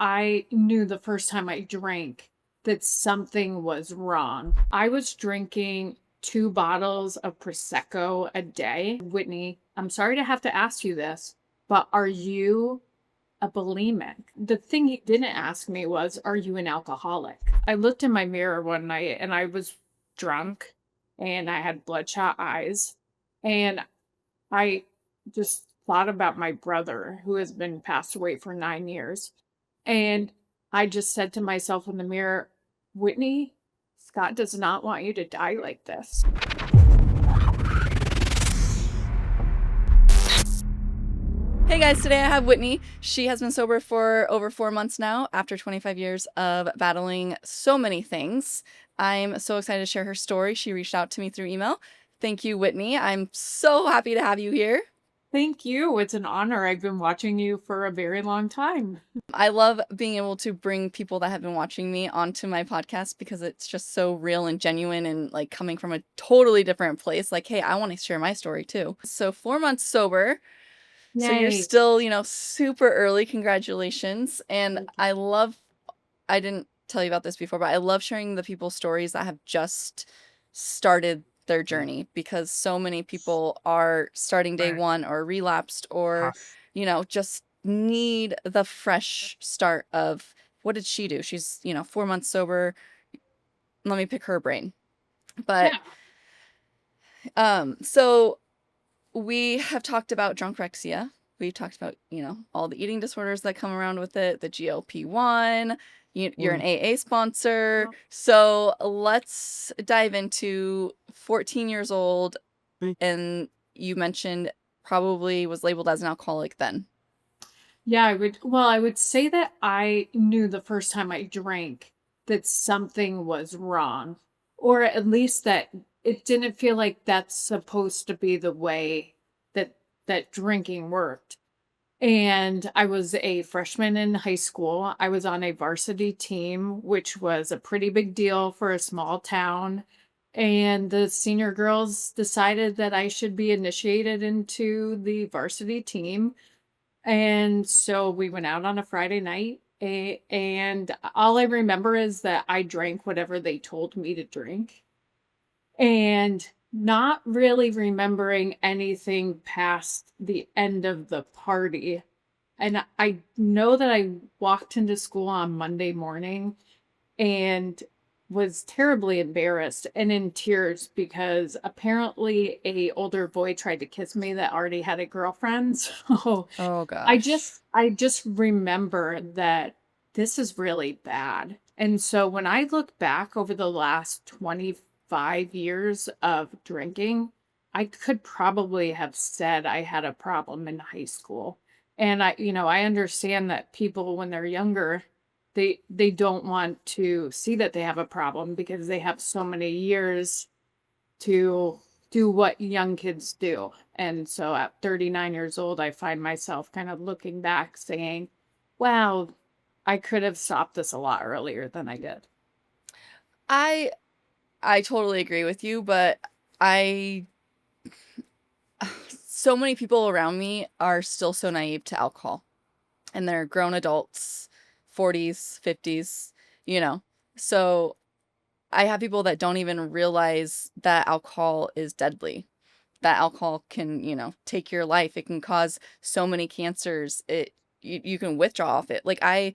I knew the first time I drank that something was wrong. I was drinking 2 bottles of Prosecco a day. Whitney, I'm sorry to have to ask you this, but are you a bulimic? The thing he didn't ask me was, "Are you an alcoholic?" I looked in my mirror one night and I was drunk and I had bloodshot eyes, and I just thought about my brother who has been passed away for 9 years, and I just said to myself in the mirror, "Whitney, Scott does not want you to die like this." Hey guys, today I have Whitney. She has been sober for over 4 months now after 25 years of battling so many things. I'm so excited to share her story. She reached out to me through email. Thank you, Whitney. I'm so happy to have you here. Thank you, it's an honor. I've been watching you for a very long time. I love being able to bring people that have been watching me onto my podcast because it's just so real and genuine and like coming from a totally different place. Like, hey, I want to share my story too. So, 4 months sober. So you're Yay. still, super early. Congratulations. And I didn't tell you about this before, but I love sharing the people's stories that have just started their journey because so many people are starting day one or relapsed or, just need the fresh start of what did she do? She's, 4 months sober. Let me pick her brain. But, Yeah. so we have talked about Drunkorexia. We've talked about, all the eating disorders that come around with it, the GLP-1. You're an AA sponsor. So let's dive into 14 years old. And you mentioned probably was labeled as an alcoholic then. Yeah, I would say that I knew the first time I drank that something was wrong, or at least that it didn't feel like that's supposed to be the way that drinking worked. And I was a freshman in high school. I was on a varsity team, which was a pretty big deal for a small town. And the senior girls decided that I should be initiated into the varsity team. And so we went out on a Friday night, and all I remember is that I drank whatever they told me to drink, and not really remembering anything past the end of the party. And I know that I walked into school on Monday morning and was terribly embarrassed and in tears because apparently a older boy tried to kiss me that already had a girlfriend. So Oh I gosh. just I just remember that this is really bad. And so when I look back over the last 25 years of drinking, I could probably have said I had a problem in high school. And I understand that people when they're younger, they don't want to see that they have a problem because they have so many years to do what young kids do. And so at 39 years old, I find myself kind of looking back saying, wow, I could have stopped this a lot earlier than I did. I I totally agree with you, but I so many people around me are still so naive to alcohol. And they're grown adults, 40s, 50s, you know. So I have people that don't even realize that alcohol is deadly. That alcohol can, take your life. It can cause so many cancers. You can withdraw off it. Like I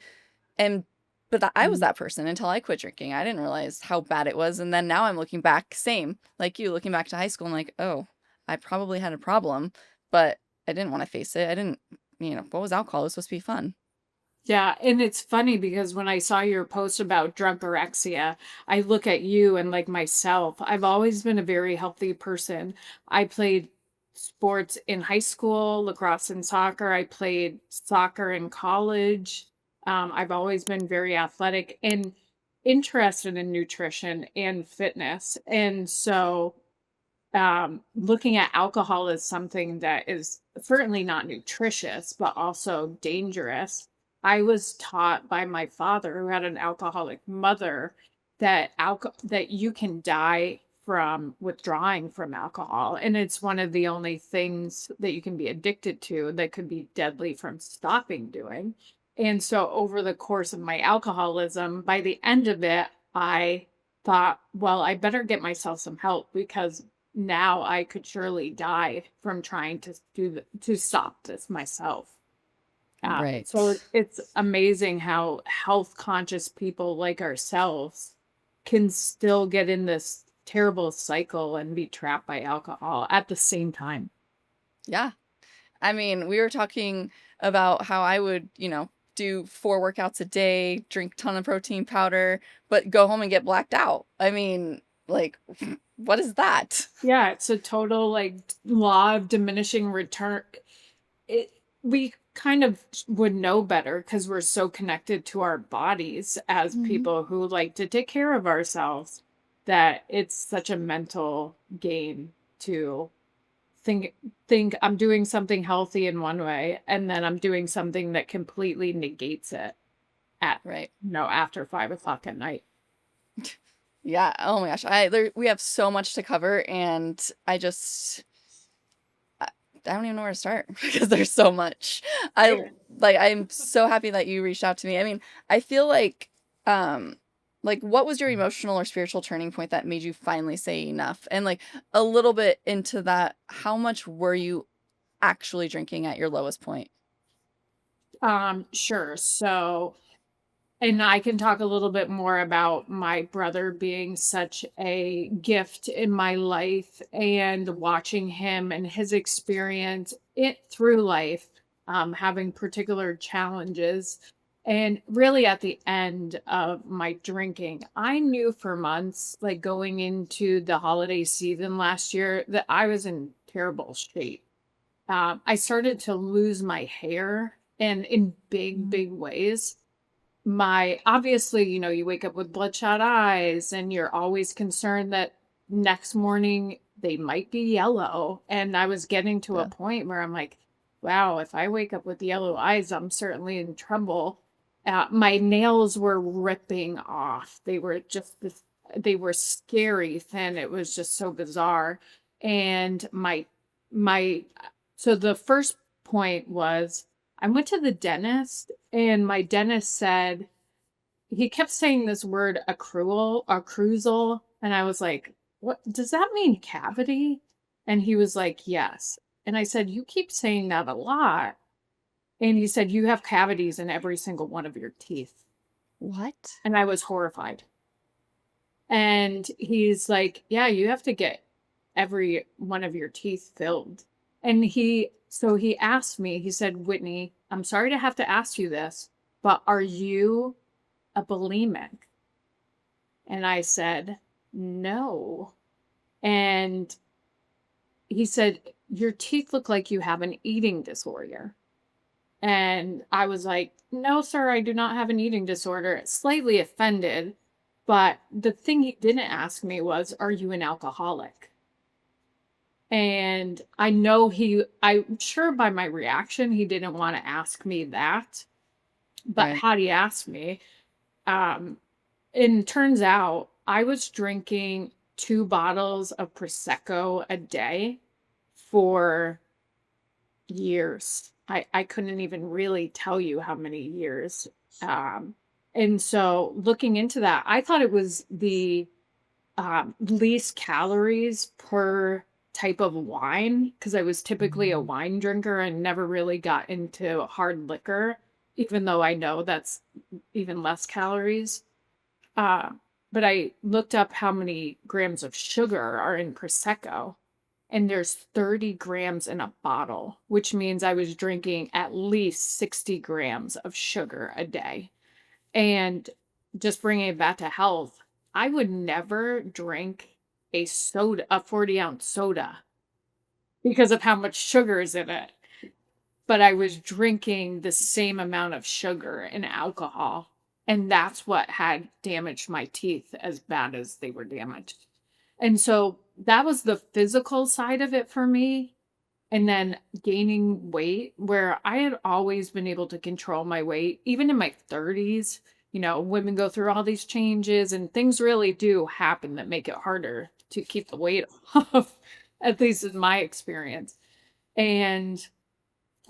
am but I was Mm. that person until I quit drinking. I didn't realize how bad it was. And then now I'm looking back, same like you, looking back to high school, I'm like, oh, I probably had a problem, but I didn't want to face it. I didn't, what was alcohol? It was supposed to be fun. Yeah, and it's funny because when I saw your post about drunkorexia, I look at you and like myself, I've always been a very healthy person. I played sports in high school, lacrosse and soccer. I played soccer in college. I've always been very athletic and interested in nutrition and fitness. And so looking at alcohol as something that is certainly not nutritious, but also dangerous. I was taught by my father, who had an alcoholic mother, that you can die from withdrawing from alcohol, and it's one of the only things that you can be addicted to that could be deadly from stopping doing. And so over the course of my alcoholism, by the end of it, I thought, well, I better get myself some help because now I could surely die from trying to to stop this myself. So Right. it's amazing how health conscious people like ourselves can still get in this terrible cycle and be trapped by alcohol at the same time. Yeah. I mean, we were talking about how I would, do 4 workouts a day, drink ton of protein powder, but go home and get blacked out. I mean, like, what is that? Yeah, it's a total like law of diminishing return. It we kind of would know better because we're so connected to our bodies as Mhm. people who like to take care of ourselves that it's such a mental game to think think I'm doing something healthy in one way and then I'm doing something that completely negates it at Right. after 5 o'clock at night. Yeah, oh my gosh, we have so much to cover, and I I don't even know where to start because there's so much. I I'm so happy that you reached out to me. I mean, I feel um, what was your emotional or spiritual turning point that made you finally say enough? And, a little bit into that, how much were you actually drinking at your lowest point? Sure. So, and I can talk a little bit more about my brother being such a gift in my life and watching him and his experience it through life, having particular challenges. And really at the end of my drinking, I knew for months, like going into the holiday season last year, that I was in terrible shape. I started to lose my hair and in big, Mhm. big ways. My obviously, you wake up with bloodshot eyes and you're always concerned that next morning they might be yellow. And I was getting to a Yeah, point where I'm like, wow, if I wake up with yellow eyes, I'm certainly in trouble. My nails were ripping off. They were just they were scary thin. It was just so bizarre. And my so the first point was I went to the dentist and my dentist said he kept saying this word accrual, and I was like, "What does that mean cavity?" And he was like, "Yes." And I said, "You keep saying that a lot." And he said, "You have cavities in every single one of your teeth." what? And I was horrified. And he's like, "Yeah, you have to get every one of your teeth filled." And he asked me, he said, "Whitney, I'm sorry to have to ask you this, but are you a bulimic?" And I said, "No." And he said, "Your teeth look like you have an eating disorder." And I was like, "No, sir, I do not have an eating disorder." Slightly offended. But the thing he didn't ask me was, "Are you an alcoholic?" And I'm sure by my reaction, he didn't want to ask me that. But Right, had he asked me, um, and turns out I was drinking 2 bottles of Prosecco a day for years. I couldn't even really tell you how many years. Um, and so looking into that, I thought it was the least calories per type of wine because I was typically a wine drinker and never really got into hard liquor, even though I know that's even less calories. Uh, but I looked up how many grams of sugar are in Prosecco, and there's 30 grams in a bottle, which means I was drinking at least 60 grams of sugar a day. And just bringing it back to health, I would never drink a 40-ounce soda because of how much sugar is in it. But I was drinking the same amount of sugar and alcohol, and that's what had damaged my teeth as bad as they were damaged. And so that was the physical side of it for me. And then gaining weight, where I had always been able to control my weight, even in my 30s. Women go through all these changes, and things really do happen that make it harder to keep the weight off, at least in my experience. And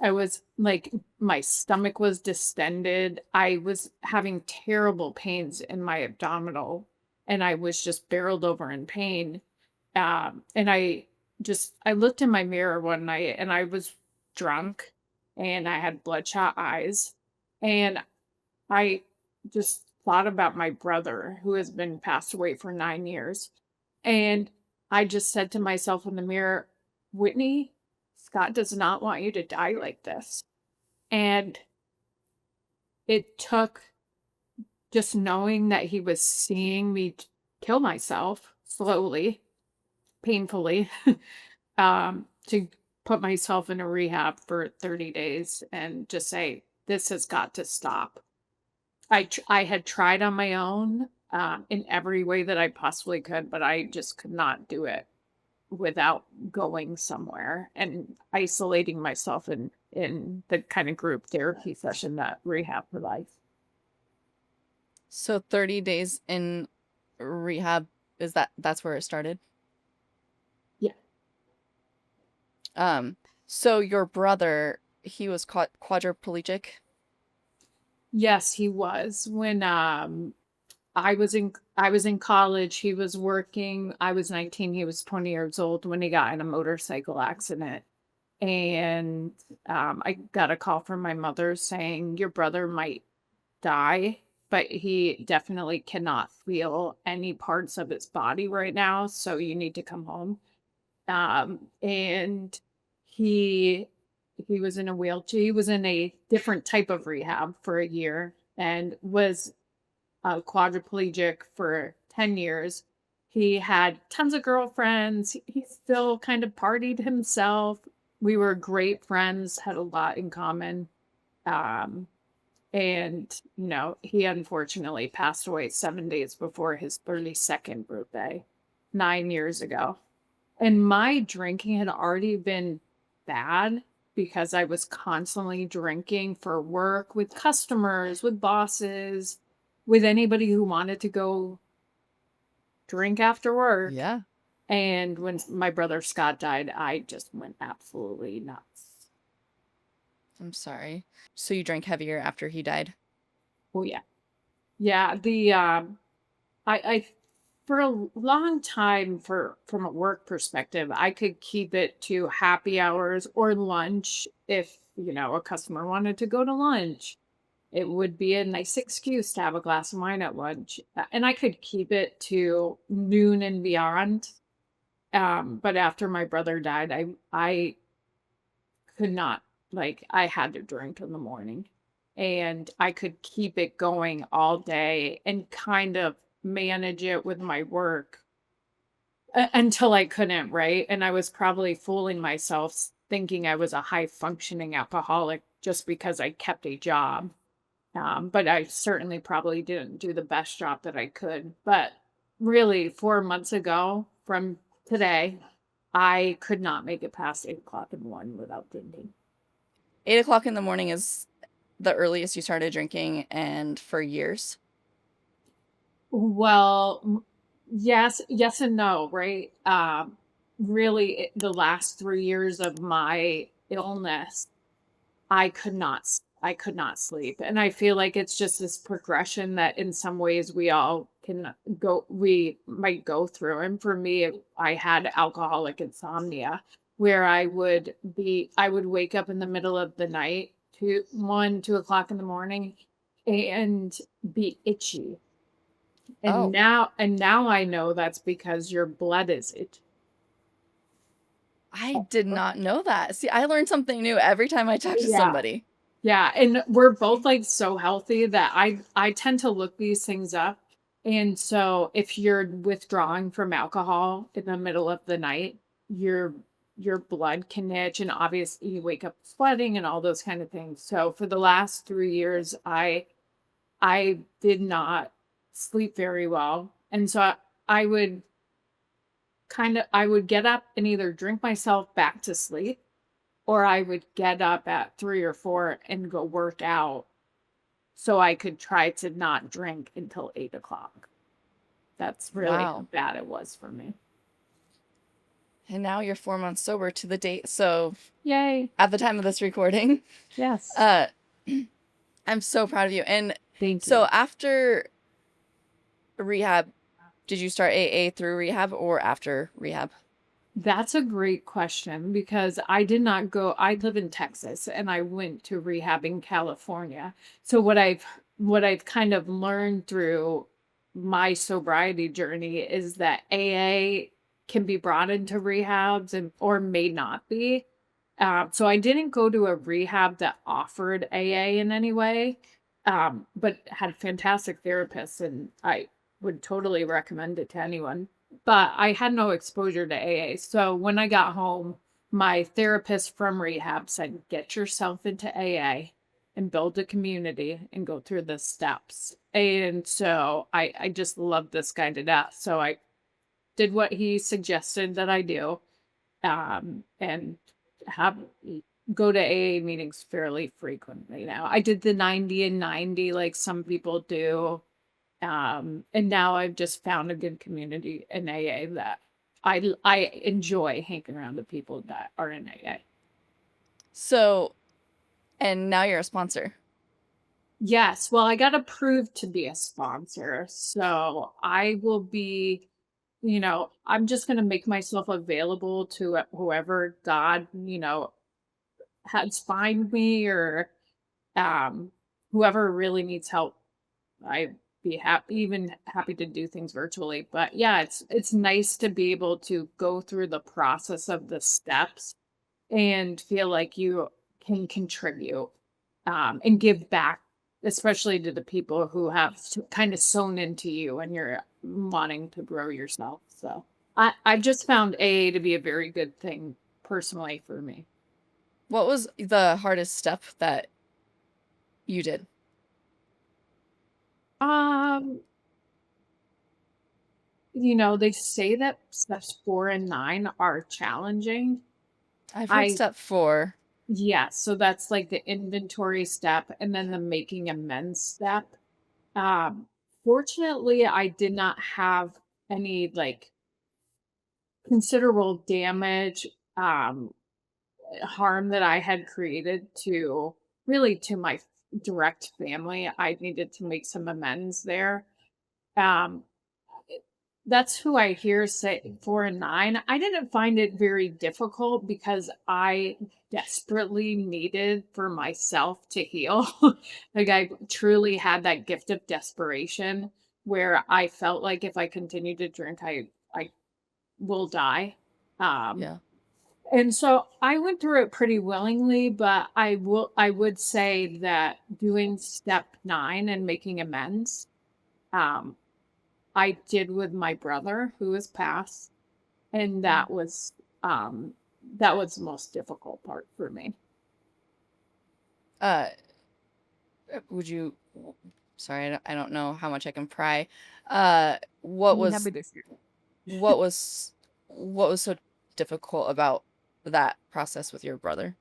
I was like, my stomach was distended. I was having terrible pains in my abdominal, and I was just barreled over in pain. And I looked in my mirror one night and I was drunk and I had bloodshot eyes. And I just thought about my brother who has been passed away for 9 years. And I just said to myself in the mirror, Whitney, Scott does not want you to die like this. And it took just knowing that he was seeing me kill myself slowly, painfully, to put myself in a rehab for 30 days and just say, this has got to stop. I had tried on my own in every way that I possibly could, but I just could not do it without going somewhere and isolating myself in the kind of group therapy session that rehab provides. So 30 days in rehab, that's where it started? Yeah. So your brother, he was quadriplegic? Yes, he was. When I was in college, he was working. I was 19, he was 20 years old when he got in a motorcycle accident. And I got a call from my mother saying your brother might die, but he definitely cannot feel any parts of his body right now, so you need to come home. And he he was in a wheelchair. He was in a different type of rehab for a year and was quadriplegic for 10 years. He had tons of girlfriends. He still kind of partied himself. We were great friends, had a lot in common. Um, and, he unfortunately passed away 7 days before his 32nd birthday, 9 years ago. And my drinking had already been bad because I was constantly drinking for work with customers, with bosses, with anybody who wanted to go drink after work. Yeah. And when my brother Scott died, I just went absolutely nuts. I'm sorry. So you drank heavier after he died? Oh yeah. Yeah, I for a long time from a work perspective, I could keep it to happy hours or lunch if, a customer wanted to go to lunch. It would be a nice excuse to have a glass of wine at lunch, and I could keep it to noon and beyond. But after my brother died, I could not, like, I had to drink in the morning, and I could keep it going all day and kind of manage it with my work until I couldn't, right? And I was probably fooling myself thinking I was a high functioning alcoholic just because I kept a job. But I certainly probably didn't do the best job that I could. But really, 4 months ago from today, I could not make it past 8 o'clock in the morning without drinking. 8 o'clock in the morning is the earliest you started drinking, and for years? Well, yes and no, right? Really, the last 3 years of my illness, I could not sleep, and I feel like it's just this progression that in some ways we might go through, and for me, I had alcoholic insomnia, where I would wake up in the middle of the night, 2 o'clock in the morning, and be itchy, Oh, and now I know that's because your blood is itchy. I did not know that. See, I learn something new every time I talk to Yeah. somebody. Yeah, and we're both, like, so healthy that I tend to look these things up, and so if you're withdrawing from alcohol in the middle of the night, your blood can itch, and obviously you wake up sweating and all those kind of things. So for the last 3 years, I did not sleep very well, and so I would I would get up and either drink myself back to sleep, or I would get up at 3 or 4 and go work out so I could try to not drink until 8 o'clock. That's really how Wow. bad it was for me. And now you're 4 months sober to the date. So Yay. at the time of this recording, Yes. uh, I'm so proud of you. And Thank so you. after rehab, did you start AA through rehab or after rehab? That's a great question because I did not go. I live in Texas and I went to rehab in California. So what I've kind of learned through my sobriety journey is that AA can be brought into rehabs and or may not be. So I didn't go to a rehab that offered AA in any way, but had fantastic therapists, and I would totally recommend it to anyone. But I had no exposure to AA. So when I got home, my therapist from rehab said, get yourself into AA and build a community and go through the steps. And so I just loved this guy to death. So I did what he suggested that I do, and have go to AA meetings fairly frequently now. I did the 90 and 90 like some people do. And now I've just found a good community in AA that I enjoy hanging around the people that are in AA. So, and now you're a sponsor. Yes, well, I got approved to be a sponsor, so I will be, I'm just going to make myself available to whoever God, has find me, or um whoever really needs help. I'd be happy to do things virtually. But yeah, it's nice to be able to go through the process of the steps and feel like you can contribute, and give back, especially to the people who have kind of sewn into you and you're wanting to grow yourself. So I've just found AA to be a very good thing personally for me. What was the hardest step that you did? Um, they say that steps 4 and 9 are challenging. I've heard I step 4. Yeah, so that's like the inventory step and then the making amends step. Um, Fortunately, I did not have any like considerable damage, harm that I had created to really to my direct family. I needed to make some amends there. Um, That's who I hear say 4 and 9. I didn't find it very difficult because I desperately needed for myself to heal. Like, I truly had that gift of desperation where I felt like if I continued to drink, I will die. Um, Yeah. and so I went through it pretty willingly, but I would say that doing step 9 and making amends, um, I did with my brother who has passed, and Mm. that was the most difficult part for me. Uh, would you, sorry, I don't know how much I can pry. Uh, what I'm was, happy to hear. what was, what was so difficult about that process with your brother?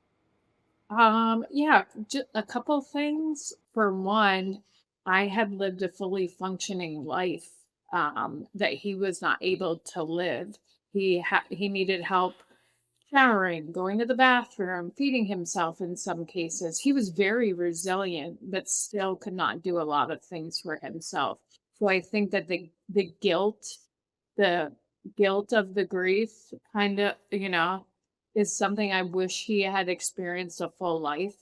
Yeah, just a couple things. For one, I had lived a fully functioning life, that he was not able to live. He needed help showering, going to the bathroom, feeding himself in some cases. He was very resilient, but still could not do a lot of things for himself. So I think that the guilt of the grief kind of, is something I wish he had experienced a full life.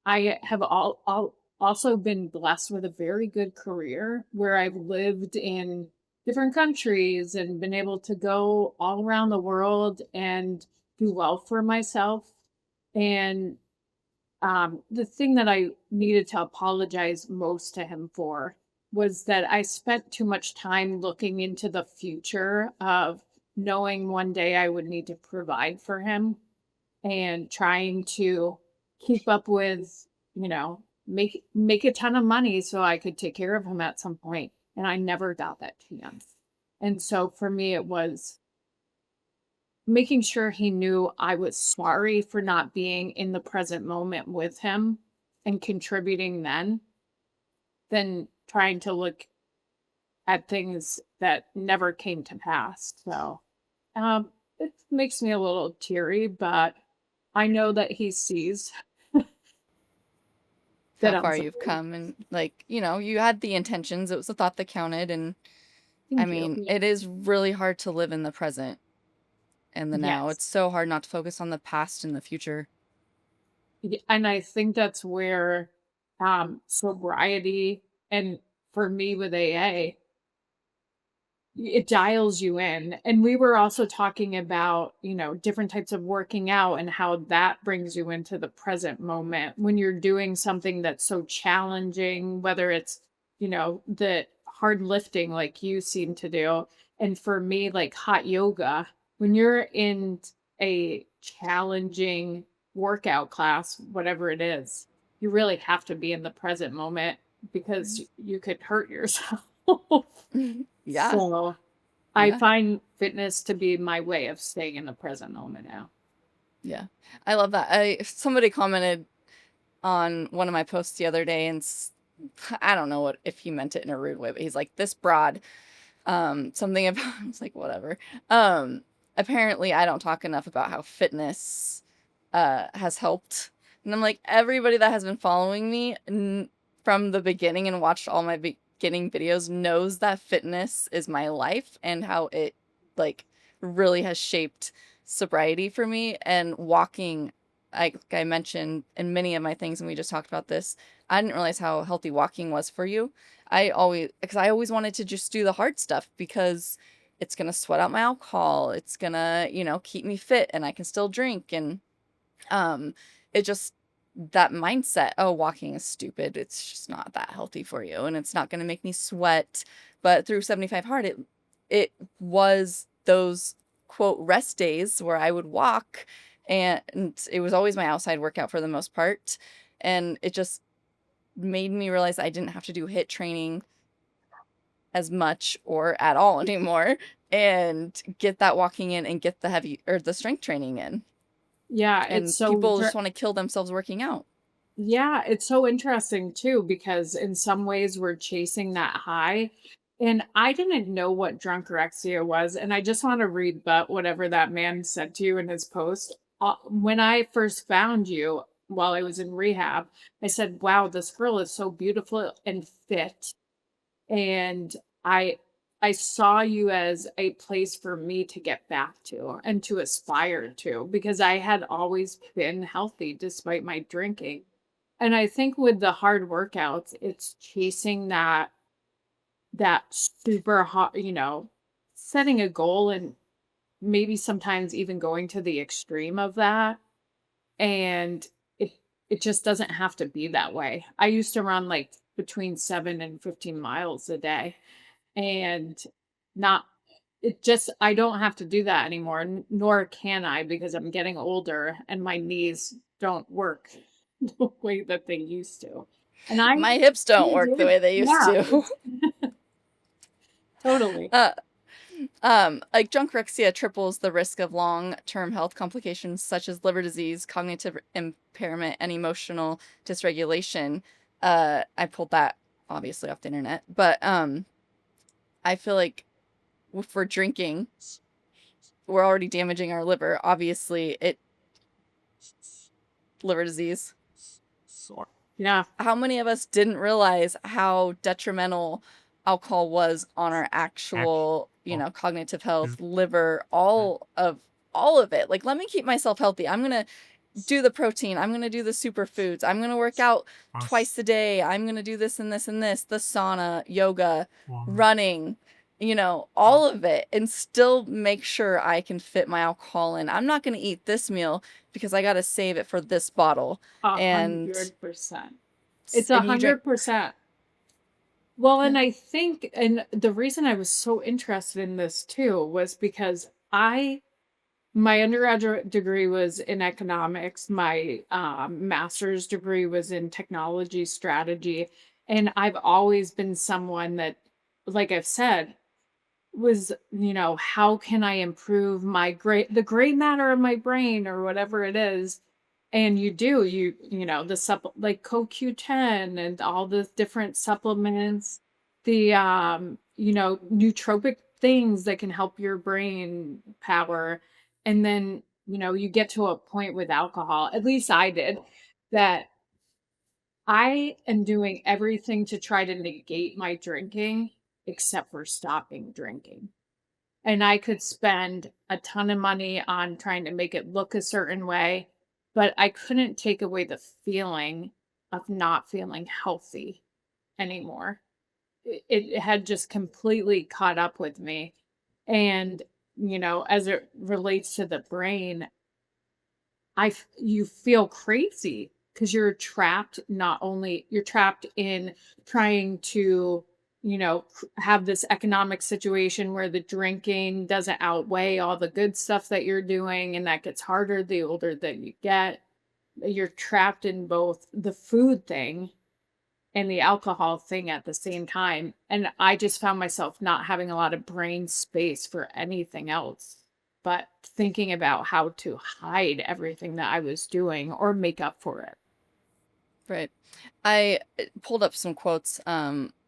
I have also been blessed with a very good career where I've lived in different countries and been able to go all around the world and do well for myself. And the thing that I needed to apologize most to him for was that I spent too much time looking into the future of knowing one day I would need to provide for him and trying to keep up with, make a ton of money so I could take care of him at some point. And I never got that chance. And so for me, it was making sure he knew I was sorry for not being in the present moment with him and contributing then, than trying to look at things that never came to pass. So, it makes me a little teary, but I know that he sees How that I'm far you've sorry. come and, like, you had the intentions, it was the thought that counted, and, I Thank you. mean, Yeah. it is really hard to live in the present and the now. Yes. It's so hard not to focus on the past and the future. And I think that's where sobriety and for me with AA, it dials you in. And we were also talking about, different types of working out and how that brings you into the present moment when you're doing something that's so challenging, whether it's, the hard lifting like you seem to do. And for me, like hot yoga, when you're in a challenging workout class, whatever it is, you really have to be in the present moment because you could hurt yourself. Yeah, So, I yeah, find fitness to be my way of staying in the present moment now. yeah. I love that. Somebody commented on one of my posts the other day, and I don't know what if he meant it in a rude way, but he's like, "This broad," something about I was like, "Whatever." Um, Apparently I don't talk enough about how fitness has helped. And I'm like, everybody that has been following me from the beginning and watched all my beginning videos knows that fitness is my life and how it like really has shaped sobriety for me and walking. Like I mentioned in many of my things, and we just talked about this. I didn't realize how healthy walking was for you. Because I always wanted to just do the hard stuff because it's gonna sweat out my alcohol. It's gonna, keep me fit and I can still drink. And um, it just that mindset, "Oh, walking is stupid. It's just not that healthy for you, and it's not gonna make me sweat." But through 75 Hard, it was those, quote, "rest days" where I would walk, and it was always my outside workout for the most part, and it just made me realize I didn't have to do HIIT training as much or at all anymore, and get that walking in and get the heavy or the strength training in. Yeah, And people just wanna kill themselves working out. it's so interesting too because in some ways we're chasing that high. And I didn't know what drunkorexia was, and I just want to rebut whatever that man said to you in his post. When I first found you while I was in rehab, I said, "Wow, this girl is so beautiful and fit." And I I saw you as a place for me to get back to and to aspire to because I had always been healthy despite my drinking. And I think with the hard workouts, it's chasing that super hot, setting a goal and maybe sometimes even going to the extreme of that. And it it just doesn't have to be that way. I used to run like between 7 and 15 miles a day and not it just I don't have to do that anymore, nor can I because I'm getting older and my knees don't work the way that they used to. And I My hips don't really work the did. way they used Yeah, to. totally. Uh, like Drunkorexia triples the risk of long-term health complications such as liver disease, cognitive impairment, and emotional dysregulation. I pulled that obviously off the internet, but I feel like if we're drinking, we're already damaging our liver. Obviously, it liver disease. Yeah. How many of us didn't realize how detrimental alcohol was on our actual, cognitive health, liver, all of it. Like, let me keep myself healthy. I'm gonna do the protein. I'm gonna do the superfoods. I'm gonna work out twice a day. I'm gonna do this and this and this, the sauna, yoga, running, all of it, and still make sure I can fit my alcohol in. I'm not gonna eat this meal because I gotta save it for this bottle. And 100%. It's a and you drink 100%. Well, and yeah. I think and the reason I was so interested in this too was because my undergraduate degree was in economics, my, master's degree was in technology strategy, and I've always been someone that, like I've said, was, how can I improve the gray matter of my brain or whatever it is? And the like CoQ10 and all the different supplements, the nootropic things that can help your brain power. And then, you get to a point with alcohol, at least I did, that I am doing everything to try to negate my drinking except for stopping drinking. And I could spend a ton of money on trying to make it look a certain way, but I couldn't take away the feeling of not feeling healthy anymore. It had just completely caught up with me. And, as it relates to the brain, you feel crazy because you're trapped in trying to, have this economic situation where the drinking doesn't outweigh all the good stuff that you're doing, and that gets harder the older that you get. You're trapped in both the food thing and the alcohol thing at the same time, and I just found myself not having a lot of brain space for anything else, but thinking about how to hide everything that I was doing or make up for it. Right. I pulled up some quotes.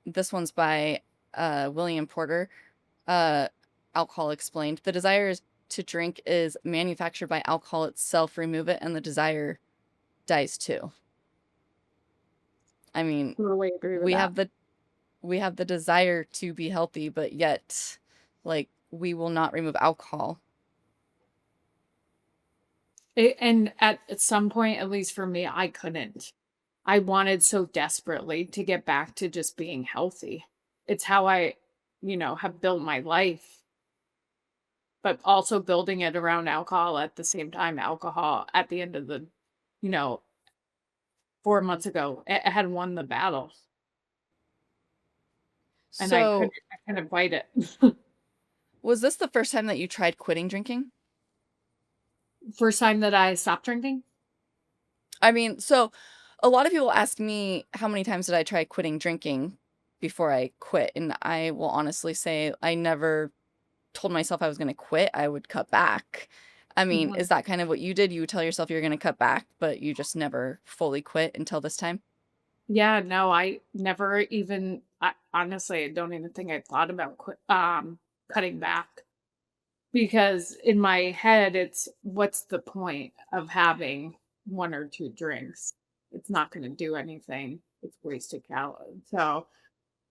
This one's by William Porter. Uh, Alcohol Explained. The desire to drink is manufactured by alcohol itself. Remove it, and the desire dies too. I mean, Totally agree with we that. have the we have the desire to be healthy, but yet, like, we will not remove alcohol. And at some point, at least for me, I couldn't. I wanted so desperately to get back to just being healthy. It's how I, have built my life, but also building it around alcohol at the same time. Alcohol at the end of the, you know, 4 months ago, it had won the battle, and So, I couldn't fight it. was this the first time that you tried quitting drinking? First time that I stopped drinking? I mean, so a lot of people ask me how many times did I try quitting drinking before I quit, and I will honestly say I never told myself I was gonna quit. I would cut back. I mean, Mhm. is that kind of what you did? You would tell yourself you're gonna cut back, but you just never fully quit until this time? Yeah, no, I never even I honestly, I don't even think I thought about cutting back, because in my head, it's what's the point of having 1 or 2 drinks? It's not gonna do anything. It's wasted calories. So,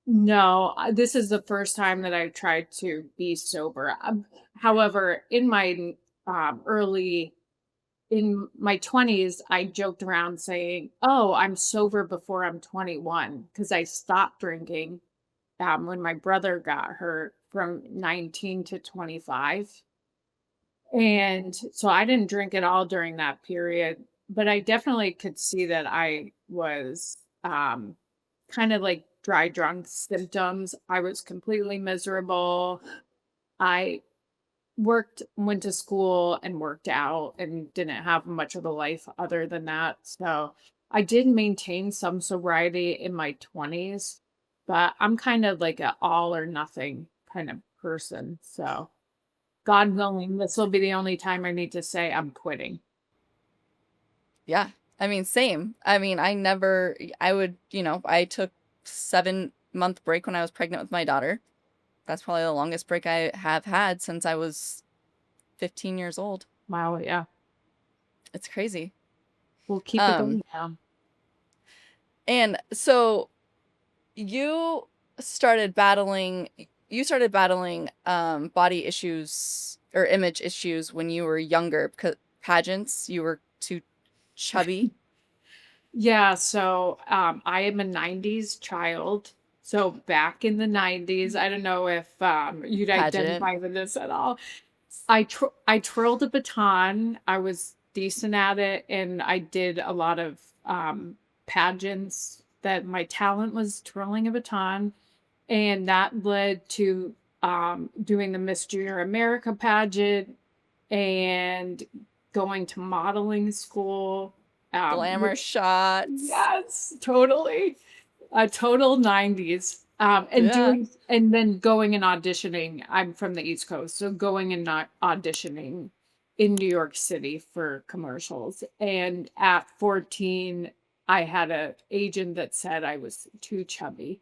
no, this is the first time that I've tried to be sober. However, in my 20s, I joked around saying, "Oh, I'm sober before I'm 21," because I stopped drinking, when my brother got hurt from 19 to 25. And so I didn't drink at all during that period, but I definitely could see that I was, kind of like dry drunk symptoms. I was completely miserable. I went to school and worked out and didn't have much of a life other than that. So I did maintain some sobriety in my 20s, but I'm kind of like a all or nothing kind of person. So God willing, this will be the only time I need to say I'm quitting. Yeah. I mean, same. I mean, I would, I took 7-month break when I was pregnant with my daughter. That's probably the longest break I have had since I was 15 years old. Wow, yeah. It's crazy. We'll keep it Um, going now. and so you started battling body issues or image issues when you were younger because pageants, you were too chubby. Yeah, so I am a 90s child. So back in the 90s, I don't know if you'd Pageant. identify with this at all. I twirled a baton. I was decent at it, and I did a lot of pageants that my talent was twirling a baton, and that led to doing the Miss Junior America pageant and going to modeling school. Glamour Which shots. Yes, totally. A total 90s. Yeah. And then going and auditioning. I'm from the East Coast, so going and not auditioning in New York City for commercials. And at 14, I had a agent that said I was too chubby.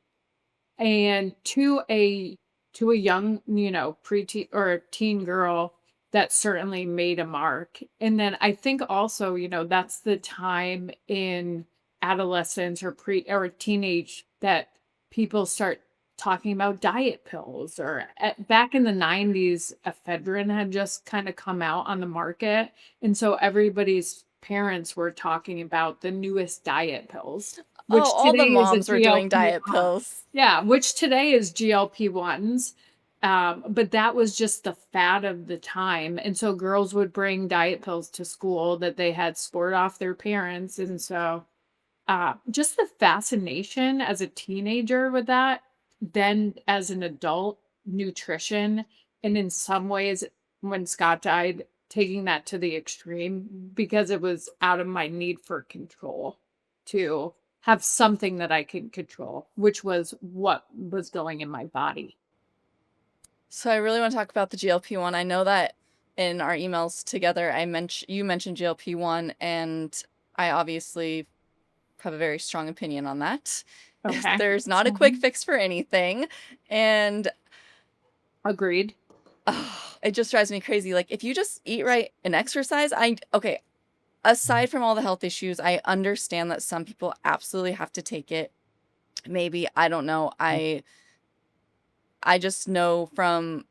And to a young, preteen or teen girl, that certainly made a mark. And then I think also, that's the time in adolescence or or teenage that people start talking about diet pills or back in the 90s, ephedrine had just kind of come out on the market. And so everybody's parents were talking about the newest diet pills, Oh, which all the today is a moms were doing diet GLP-1. pills. Yeah, which today is GLP-1s. But that was just the fad of the time, and so girls would bring diet pills to school that they had scored off their parents, and so, just the fascination as a teenager with that, then as an adult, nutrition, and in some ways, when Scott died, taking that to the extreme because it was out of my need for control to have something that I can control, which was what was going in my body. So I really want to talk about the GLP-1. I know that in our emails together, you mentioned GLP-1, and I obviously have a very strong opinion on that. Okay. There's not a quick fix for anything, and Agreed. it just drives me crazy. Like, if you just eat right and exercise, okay, aside from all the health issues, I understand that some people absolutely have to take it. Maybe, I don't know. I just know from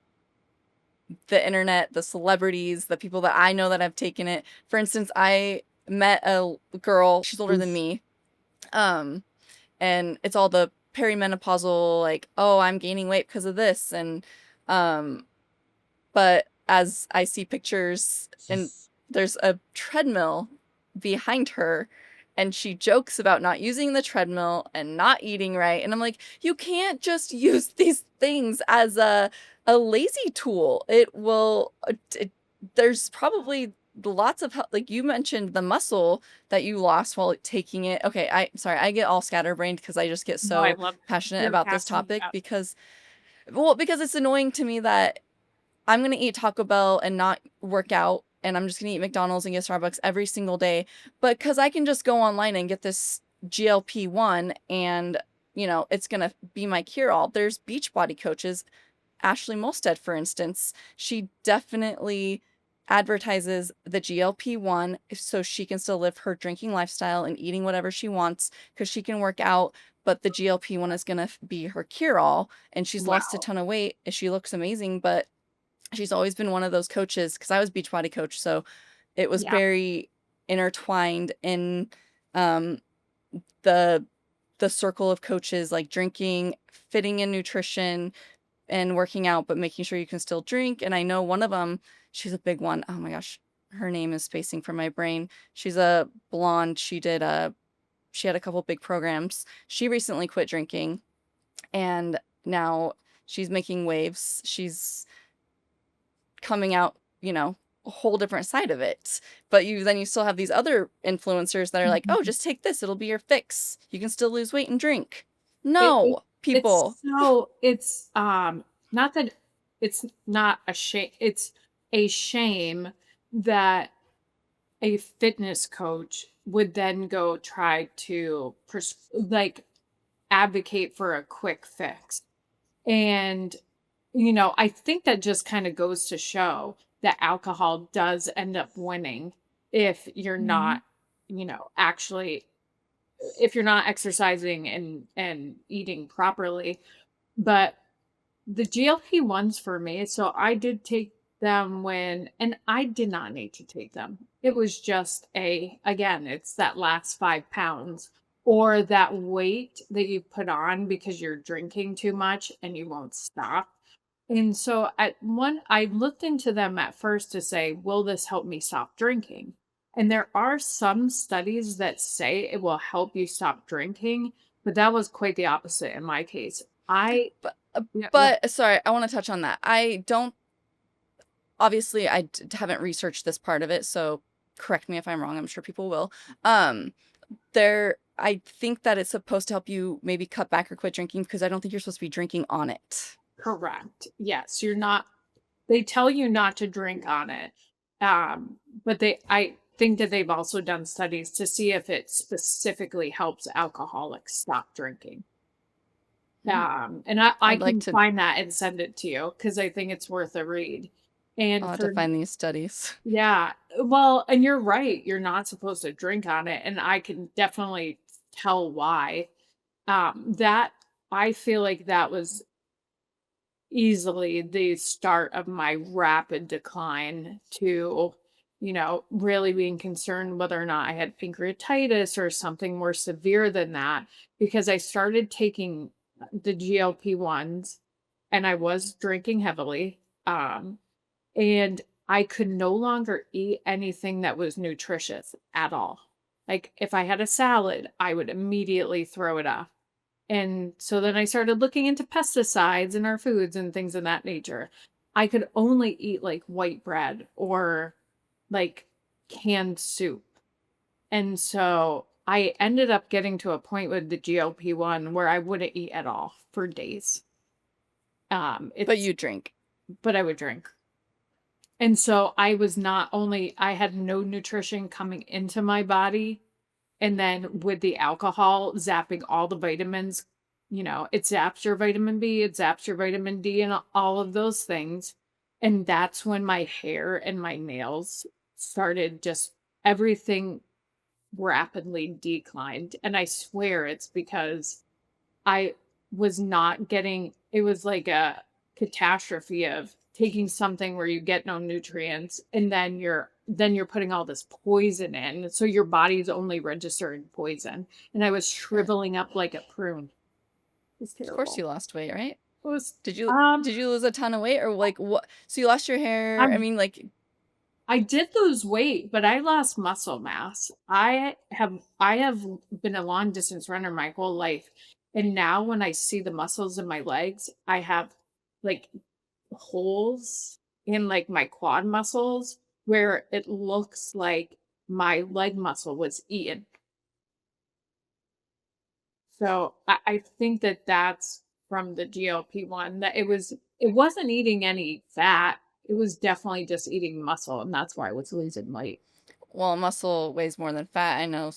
the internet, the celebrities, the people that I know that have taken it. For instance, I met a girl, she's older than me, um, and it's all the perimenopausal, like, "Oh, I'm gaining weight because of this," and, um, but as I see pictures and there's a treadmill behind her, and she jokes about not using the treadmill and not eating right, and I'm like, "You can't just use these things as a lazy tool. It will it there's probably lots of like, you mentioned the muscle that you lost while taking it. Okay, sorry, I get all scatterbrained because I just get No, I so love passionate your about this passion. topic Yeah. because it's annoying to me that I'm gonna eat Taco Bell and not work out, and I'm just gonna eat McDonald's and get Starbucks every single day, but because I can just go online and get this GLP-1 and, it's gonna be my cure-all. There's Beachbody coaches, Ashley Molstead, for instance, she definitely advertises the GLP-1 so she can still live her drinking lifestyle and eating whatever she wants because she can work out, but the GLP-1 is gonna be her cure-all, and she's lost a Wow. ton of weight, and she looks amazing, but she's always been one of those coaches because I was Beachbody coach, so it was Yeah. very intertwined in, um, the the circle of coaches, like drinking, fitting in nutrition, and working out, but making sure you can still drink, and I know one of them, she's a big one. Oh my gosh, her name is spacing from my brain. She's a blonde, she had a couple big programs. She recently quit drinking, and now she's making waves. She's coming out, a whole different side of it. But you still have these other influencers that are like, "Oh, Mhm. just take this, it'll be your fix. You can still lose weight and drink." It it No, people. it's, not that it's not a shame. It's a shame that a fitness coach would then go try to like, advocate for a quick fix. And, I think that just kinda goes to show that alcohol does end up winning if you're not, actually if you're not exercising and eating properly. But the GLP-1s for me, so I did take them and I did not need to take them. It was just again, it's that last 5 pounds or that weight that you put on because you're drinking too much and you won't stop. And so I looked into them at first to say, will this help me stop drinking? And there are some studies that say it will help you stop drinking, but that was quite the opposite in my case. But Yeah, sorry, I wanna touch on that. I don't obviously, haven't researched this part of it, so correct me if I'm wrong, I'm sure people will. Um, I think that it's supposed to help you maybe cut back or quit drinking because I don't think you're supposed to be drinking on it. correct. Yes, you're not they tell you not to drink on it. But I think that they've also done studies to see if it specifically helps alcoholics stop drinking. Mm, And I I'd like can to find that and send it to you because I think it's worth a read. I'll And have to for find these studies. yeah, well, and you're right, you're not supposed to drink on it, and I can definitely tell why. That I feel like that was easily the start of my rapid decline to, really being concerned whether or not I had pancreatitis or something more severe than that, because I started taking the GLP-1s and I was drinking heavily. And I could no longer eat anything that was nutritious at all. Like if I had a salad, I would immediately throw it up. And so then I started looking into pesticides in our foods and things of that nature. I could only eat like white bread or like canned soup. And so I ended up getting to a point with the GLP-1 where I wouldn't eat at all for days. But It's you drink. but I would drink. And so I was not only I had no nutrition coming into my body, and then with the alcohol zapping all the vitamins, it zaps your vitamin B, it zaps your vitamin D, and all of those things. And that's when my hair and my nails started just everything rapidly declined. And I swear it's because I was not getting it was like a catastrophe of taking something where you get no nutrients and then you're putting all this poison in. So your body's only registering poison. And I was Sure. shriveling up like a prune. It's Of course terrible. you lost weight, right? It was Did you um did you lose a ton of weight or like what? So you lost your hair. I I'm mean, like, I did lose weight, but I lost muscle mass. I have been a long distance runner my whole life. And now when I see the muscles in my legs, I have like holes in like my quad muscles where it looks like my leg muscle was eaten. So I think that that's from the GLP-1 that it wasn't eating any fat. It was definitely just eating muscle, and that's why I was losing weight. well, muscle weighs more than fat. I know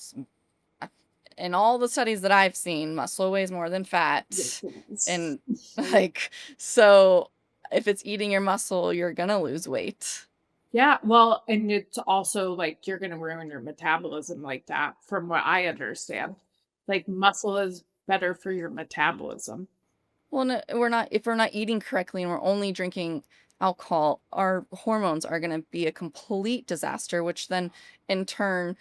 in all the studies that I've seen, muscle weighs more than Yes, fat. it is. And like, so if it's eating your muscle, you're gonna lose weight. Yeah, well, and it's also like you're gonna ruin your metabolism like that, from what I understand. Like muscle is better for your metabolism. Well, no, we're not, if we're not eating correctly and we're only drinking alcohol, our hormones are gonna be a complete disaster, which then in turn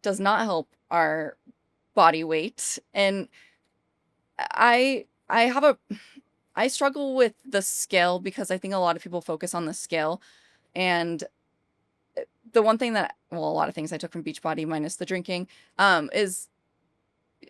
does not help our body weight. And I have a I struggle with the scale because I think a lot of people focus on the scale. And the one thing that, well, a lot of things I took from Beachbody minus the drinking, is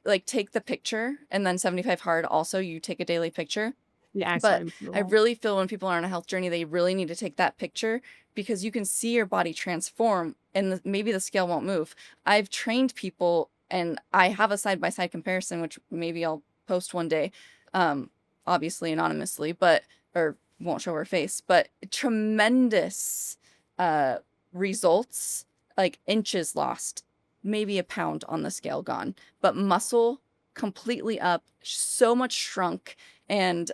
like take the picture and then 75 hard also you take a daily picture. Yeah, I But started I to really feel when people are on a health journey, they really need to take that picture because you can see your body transform and maybe the scale won't move. I've trained people and I have a side by side comparison, which maybe I'll post one day, um, obviously anonymously, but, or won't show her face, but tremendous uh, results, like inches lost, maybe a pound on the scale gone, but muscle completely up, so much shrunk and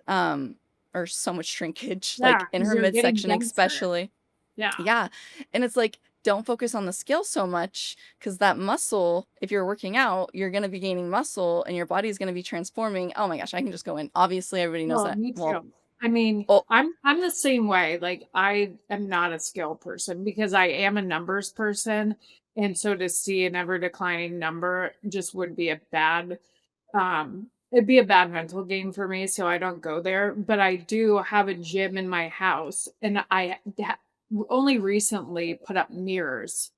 or so much shrinkage like yeah, in 'cause her you're getting midsection denser. especially. Yeah. Yeah. And it's like don't focus on the scale so much because that muscle, if you're working out, you're going to be gaining muscle and your body is going to be transforming. Oh my gosh, I can just go in. Obviously, everybody knows Well, that. me Well, too. I mean, oh, I'm the same way. Like I am not a skill person because I am a numbers person. And so to see an ever declining number just would be a bad it'd be a bad mental game for me. So I don't go there. But I do have a gym in my house and only recently put up mirrors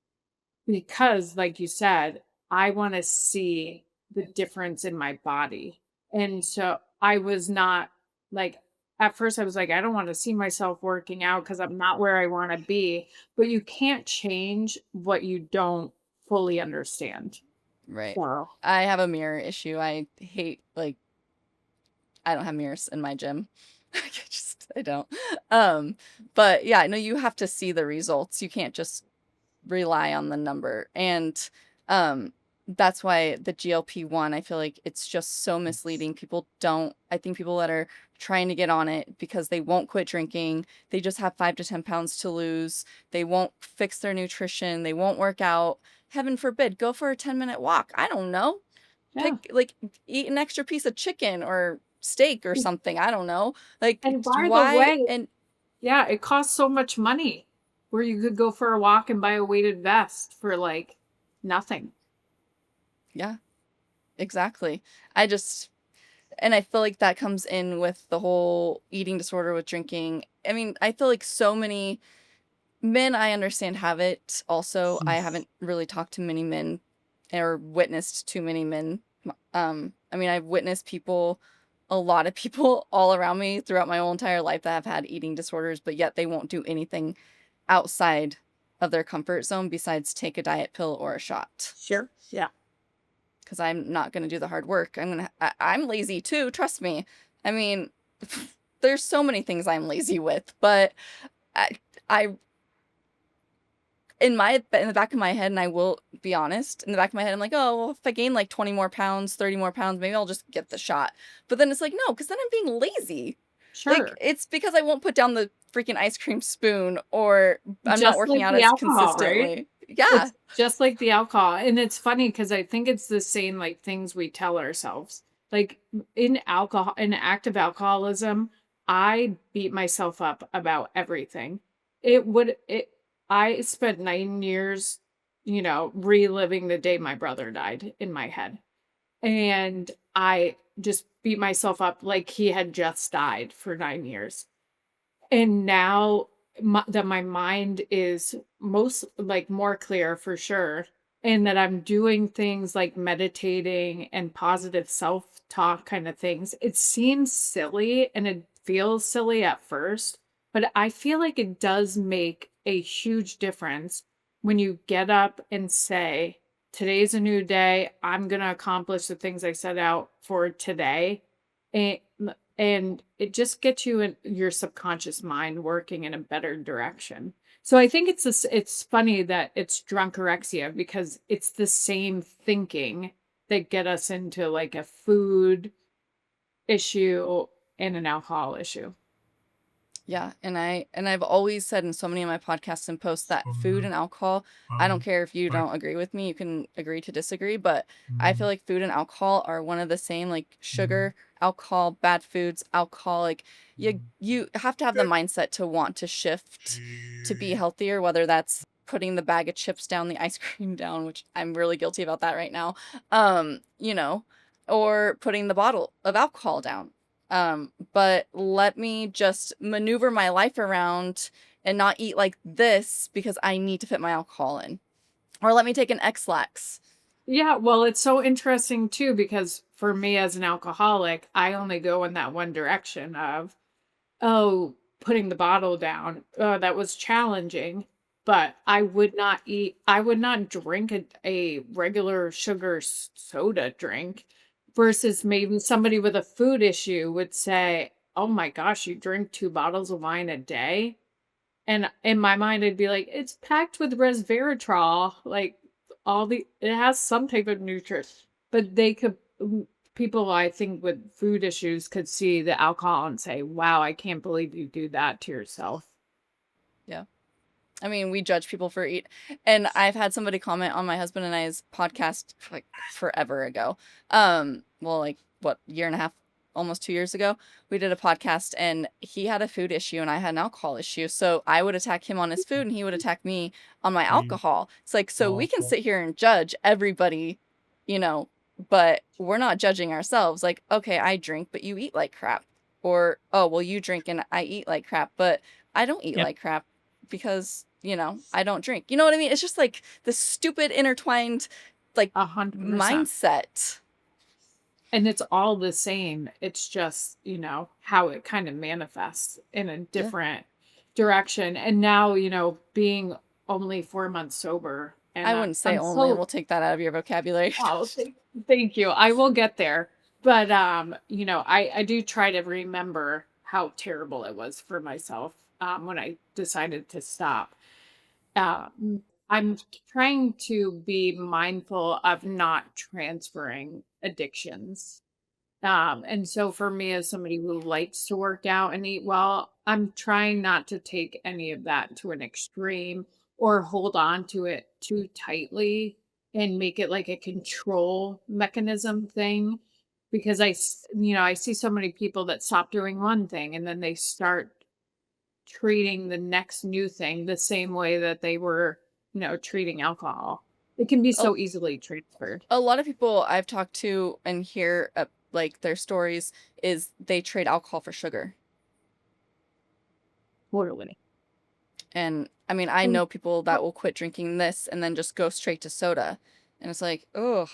because, like you said, I wanna see the difference in my body, and so I was not like at first I was like, "I don't wanna see myself working out because 'cause I'm not where I wanna be," but you can't change what you don't fully understand. right. So I have a mirror issue. I hate like I don't have mirrors in my gym. I don't. Um, but yeah, no, you have to see the results. You can't just rely on the number. And um that's why the GLP-1, I feel like it's just so misleading. People don't, I think people that are trying to get on it because they won't quit drinking. They just have 5 to 10 pounds to lose. They won't fix their nutrition. They won't work out. Heaven forbid, go for a 10-minute walk. I don't know. Yeah. Pick, like, eat an extra piece of chicken or steak or something. I don't know. Like, And by the why? way, And yeah, it costs so much money where you could go for a walk and buy a weighted vest for like nothing. yeah, exactly. I just, and I feel like that comes in with the whole eating disorder with drinking. I mean, I feel like so many men I understand have it also. I haven't really talked to many men or witnessed too many men. I mean, I've witnessed people, a lot of people all around me throughout my whole entire life that have had eating disorders, but yet they won't do anything outside of their comfort zone besides take a diet pill or a shot. Sure. Yeah. Because I'm not going to do the hard work. I'm lazy too, trust me. I mean, there's so many things I'm lazy with, but I, I in the back of my head, and I will be honest, in the back of my head, I'm like, oh, well, if I gain like 20 more pounds, 30 more pounds, maybe I'll just get the shot. But then it's like, no, because then I'm being lazy. Like, Sure. it's because I won't put down the freaking ice cream spoon or I'm not Just working like out the as alcohol, right? consistently. Yeah. It's just like the alcohol. And it's funny because I think it's the same like things we tell ourselves. Like in active alcoholism, I beat myself up about everything. It would it I spent 9 years, reliving the day my brother died in my head. And I just beat myself up like he had just died for 9 years. And now that my mind is most like more clear for sure, and that I'm doing things like meditating and positive self-talk kind of things. It seems silly and it feels silly at first, but I feel like it does make a huge difference when you get up and say, today's a new day. I'm going to accomplish the things I set out for today. And and it just gets you in your subconscious mind working in a better direction. So I think it's funny that it's drunkorexia because it's the same thinking that get us into like a food issue and an alcohol issue. Yeah, and I've always said in so many of my podcasts and posts that food and alcohol, I don't care if you don't agree with me, you can agree to disagree, but I feel like food and alcohol are one of the same, like sugar, alcohol, bad foods, alcohol, like you have to have the mindset to want to shift to be healthier, whether that's putting the bag of chips down, the ice cream down, which I'm really guilty about that right now. You know, or putting the bottle of alcohol down. But let me just maneuver my life around and not eat like this because I need to fit my alcohol in. Or let me take an X-Lax. Yeah, well, it's so interesting too because for me as an alcoholic, I only go in that one direction of, oh, putting the bottle down. That was challenging, but I would not drink a regular sugar soda drink versus maybe somebody with a food issue would say, oh my gosh, you drink 2 bottles of wine a day. And in my mind, I'd be like, it's packed with resveratrol. Like it has some type of nutrition, but people I think with food issues could see the alcohol and say, wow, I can't believe you do that to yourself. Yeah. I mean, we judge people for and I've had somebody comment on my husband and I's podcast like forever ago. Well, like what, year and a half, almost 2 years ago, we did a podcast and he had a food issue and I had an alcohol issue. So I would attack him on his food and he would attack me on my alcohol. It's like, so we can sit here and judge everybody, you know, but we're not judging ourselves. Like, okay, I drink, but you eat like crap. Or, oh, well, you drink and I eat like crap, but I don't eat Yep. like crap because, I don't drink. You know what I mean? It's just like this stupid intertwined like 100%. mindset. And it's all the same. It's just, how it kind of manifests in a Yeah. different direction. And now, being only 4 months sober, and I wouldn't say I'm only. so We'll take that out of your vocabulary. oh, thank you. I will get there. But I do try to remember how terrible it was for myself when I decided to stop. I'm trying to be mindful of not transferring addictions. And so for me, as somebody who likes to work out and eat well, I'm trying not to take any of that to an extreme or hold on to it too tightly and make it like a control mechanism thing. Because I see so many people that stop doing one thing and then they start treating the next new thing the same way that they were, treating alcohol. It can be A, so easily transferred. a lot of people I've talked to and hear like their stories is they trade alcohol for sugar. Totally. And I mean, I And know people that will quit drinking this and then just go straight to soda. And it's like, ugh.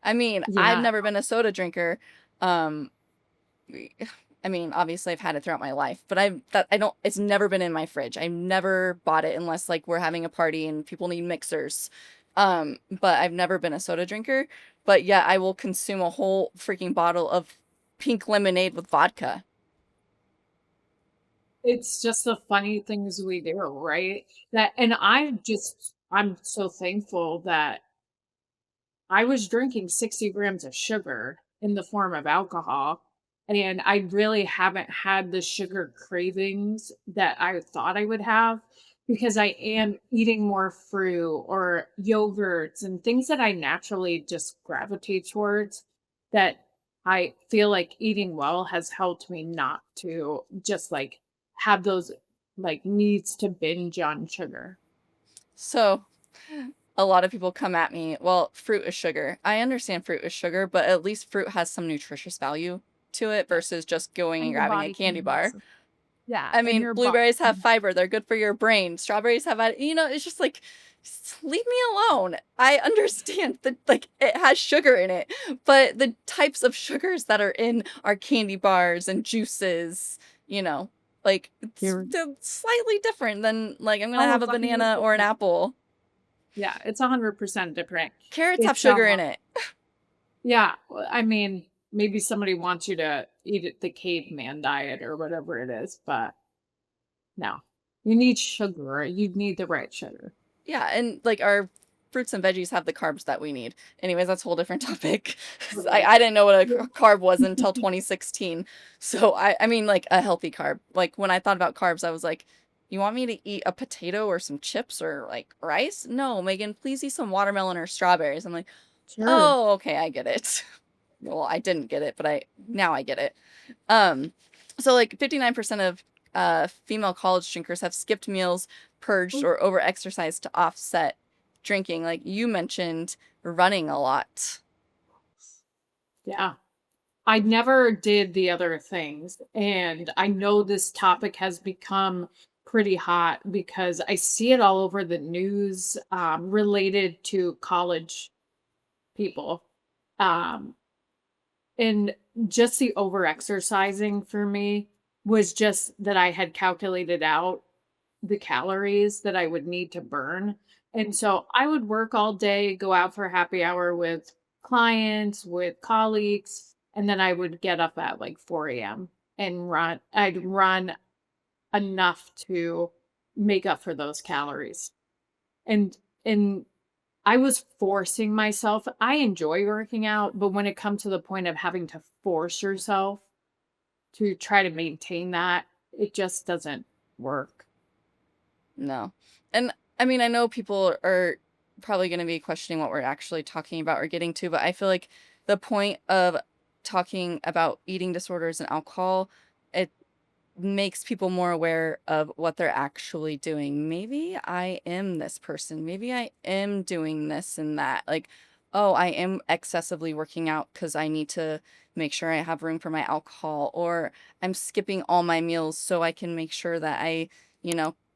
I mean, I've yeah, never been a soda drinker. Um, I mean, obviously I've had it throughout my life, but I don't, it's never been in my fridge. I've never bought it unless like we're having a party and people need mixers. But I've never been a soda drinker, but yeah, I will consume a whole freaking bottle of pink lemonade with vodka. it's just the funny things we do, right? I'm so thankful that I was drinking 60 grams of sugar in the form of alcohol, and I really haven't had the sugar cravings that I thought I would have because I am eating more fruit or yogurts and things that I naturally just gravitate towards that I feel like eating well has helped me not to just like have those like needs to binge on sugar. So a lot of people come at me, well, fruit is sugar. I understand fruit is sugar, but at least fruit has some nutritious value to it Yeah. versus just going and And your grabbing a body candy can bar. yeah, I and mean, your body blueberries have fiber, they're good for your brain. Strawberries have, it's just like, leave me alone. I understand that, like, it has sugar in it, but the types of sugars that are in our candy bars and juices, you know, like, you're they're slightly different than, like, I'm gonna oh, have it's a banana or an 100%. apple. Yeah, it's 100% different. Carrots have It's, sugar in it. yeah, I mean, maybe somebody wants you to eat it the caveman diet or whatever it is, but no. You need sugar, you need the right sugar. Yeah, and, like, our fruits and veggies have the carbs that we need. Anyways, that's a whole different topic. I Totally. I didn't know what a Yeah. carb was until 2016. So, I mean, like, a healthy carb. Like, when I thought about carbs, I was like, "You want me to eat a potato or some chips or, like, rice? No, Megan, please eat some watermelon or strawberries." I'm like, Sure. "Oh, okay, I get it." Well, I didn't get it, but I get it. Um, so like 59% of female college drinkers have skipped meals, purged, or overexercised to offset drinking. Like you mentioned, running a lot. Yeah. I never did the other things, and I know this topic has become pretty hot because I see it all over the news, related to college people. Um, and just the over-exercising for me was just that I had calculated out the calories that I would need to burn. And so I would work all day, go out for happy hour with clients, with colleagues, and then I would get up at like 4 a.m. and run. I'd run enough to make up for those calories. And I was forcing myself. I enjoy working out, but when it comes to the point of having to force yourself to try to maintain that, it just doesn't work. No. And I mean, I know people are probably going to be questioning what we're actually talking about or getting to, but I feel like the point of talking about eating disorders and alcohol, it makes people more aware of what they're actually doing. Maybe I am this person. Maybe I am doing this and that. Like, oh, I am excessively working out because I need to make sure I have room for my alcohol, or I'm skipping all my meals so I can make sure that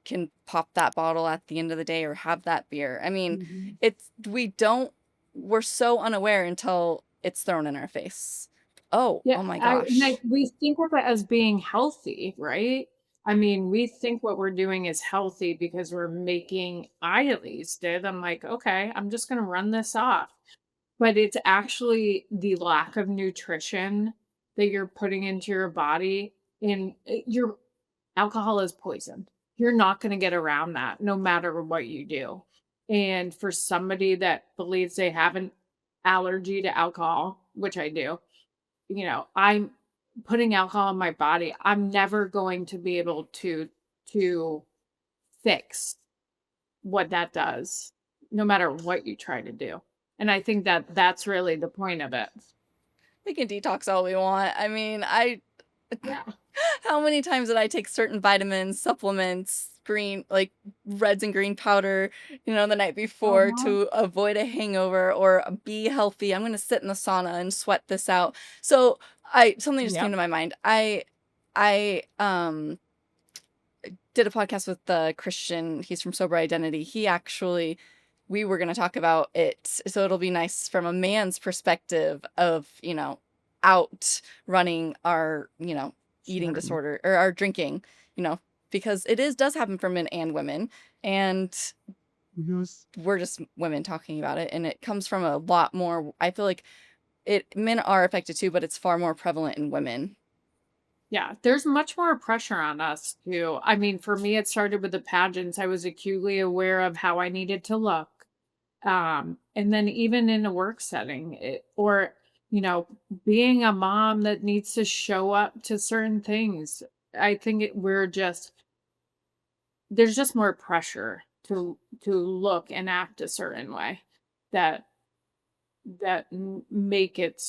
can pop that bottle at the end of the day or have that beer. I mean, Mhm. we're so unaware until it's thrown in our face. Oh, Yeah, oh my like, gosh. we think of it as being healthy, right? I mean, we think what we're doing is healthy because we're making I at least did. I'm like, "Okay, I'm just gonna run this off." But it's actually the lack of nutrition that you're putting into your body, and, your alcohol is poison. You're not gonna get around that no matter what you do. And for somebody that believes they have an allergy to alcohol, which I do, I'm putting alcohol in my body, I'm never going to be able to fix what that does, no matter what you try to do. And I think that that's really the point of it. We can detox all we want. I mean, I Yeah. how many times did I take certain vitamins, supplements, green like reds and green powder, the night before Uh-huh. to avoid a hangover or be healthy. I'm gonna sit in the sauna and sweat this out. So I something just came Yep. to my mind. I did a podcast with the Christian. He's from Sober Identity. He actually we were going to talk about it. So it'll be nice from a man's perspective of, out running our, eating Sure. disorder or our drinking, you know, because does happen for men and women. And Yes. we're just women talking about it. And it comes from a lot more. I feel like men are affected too, but it's far more prevalent in women. Yeah, there's much more pressure on us too. I mean, for me, it started with the pageants. I was acutely aware of how I needed to look. And then even in a work setting, or, you know, being a mom that needs to show up to certain things. I think there's just more pressure to look and act a certain way that make it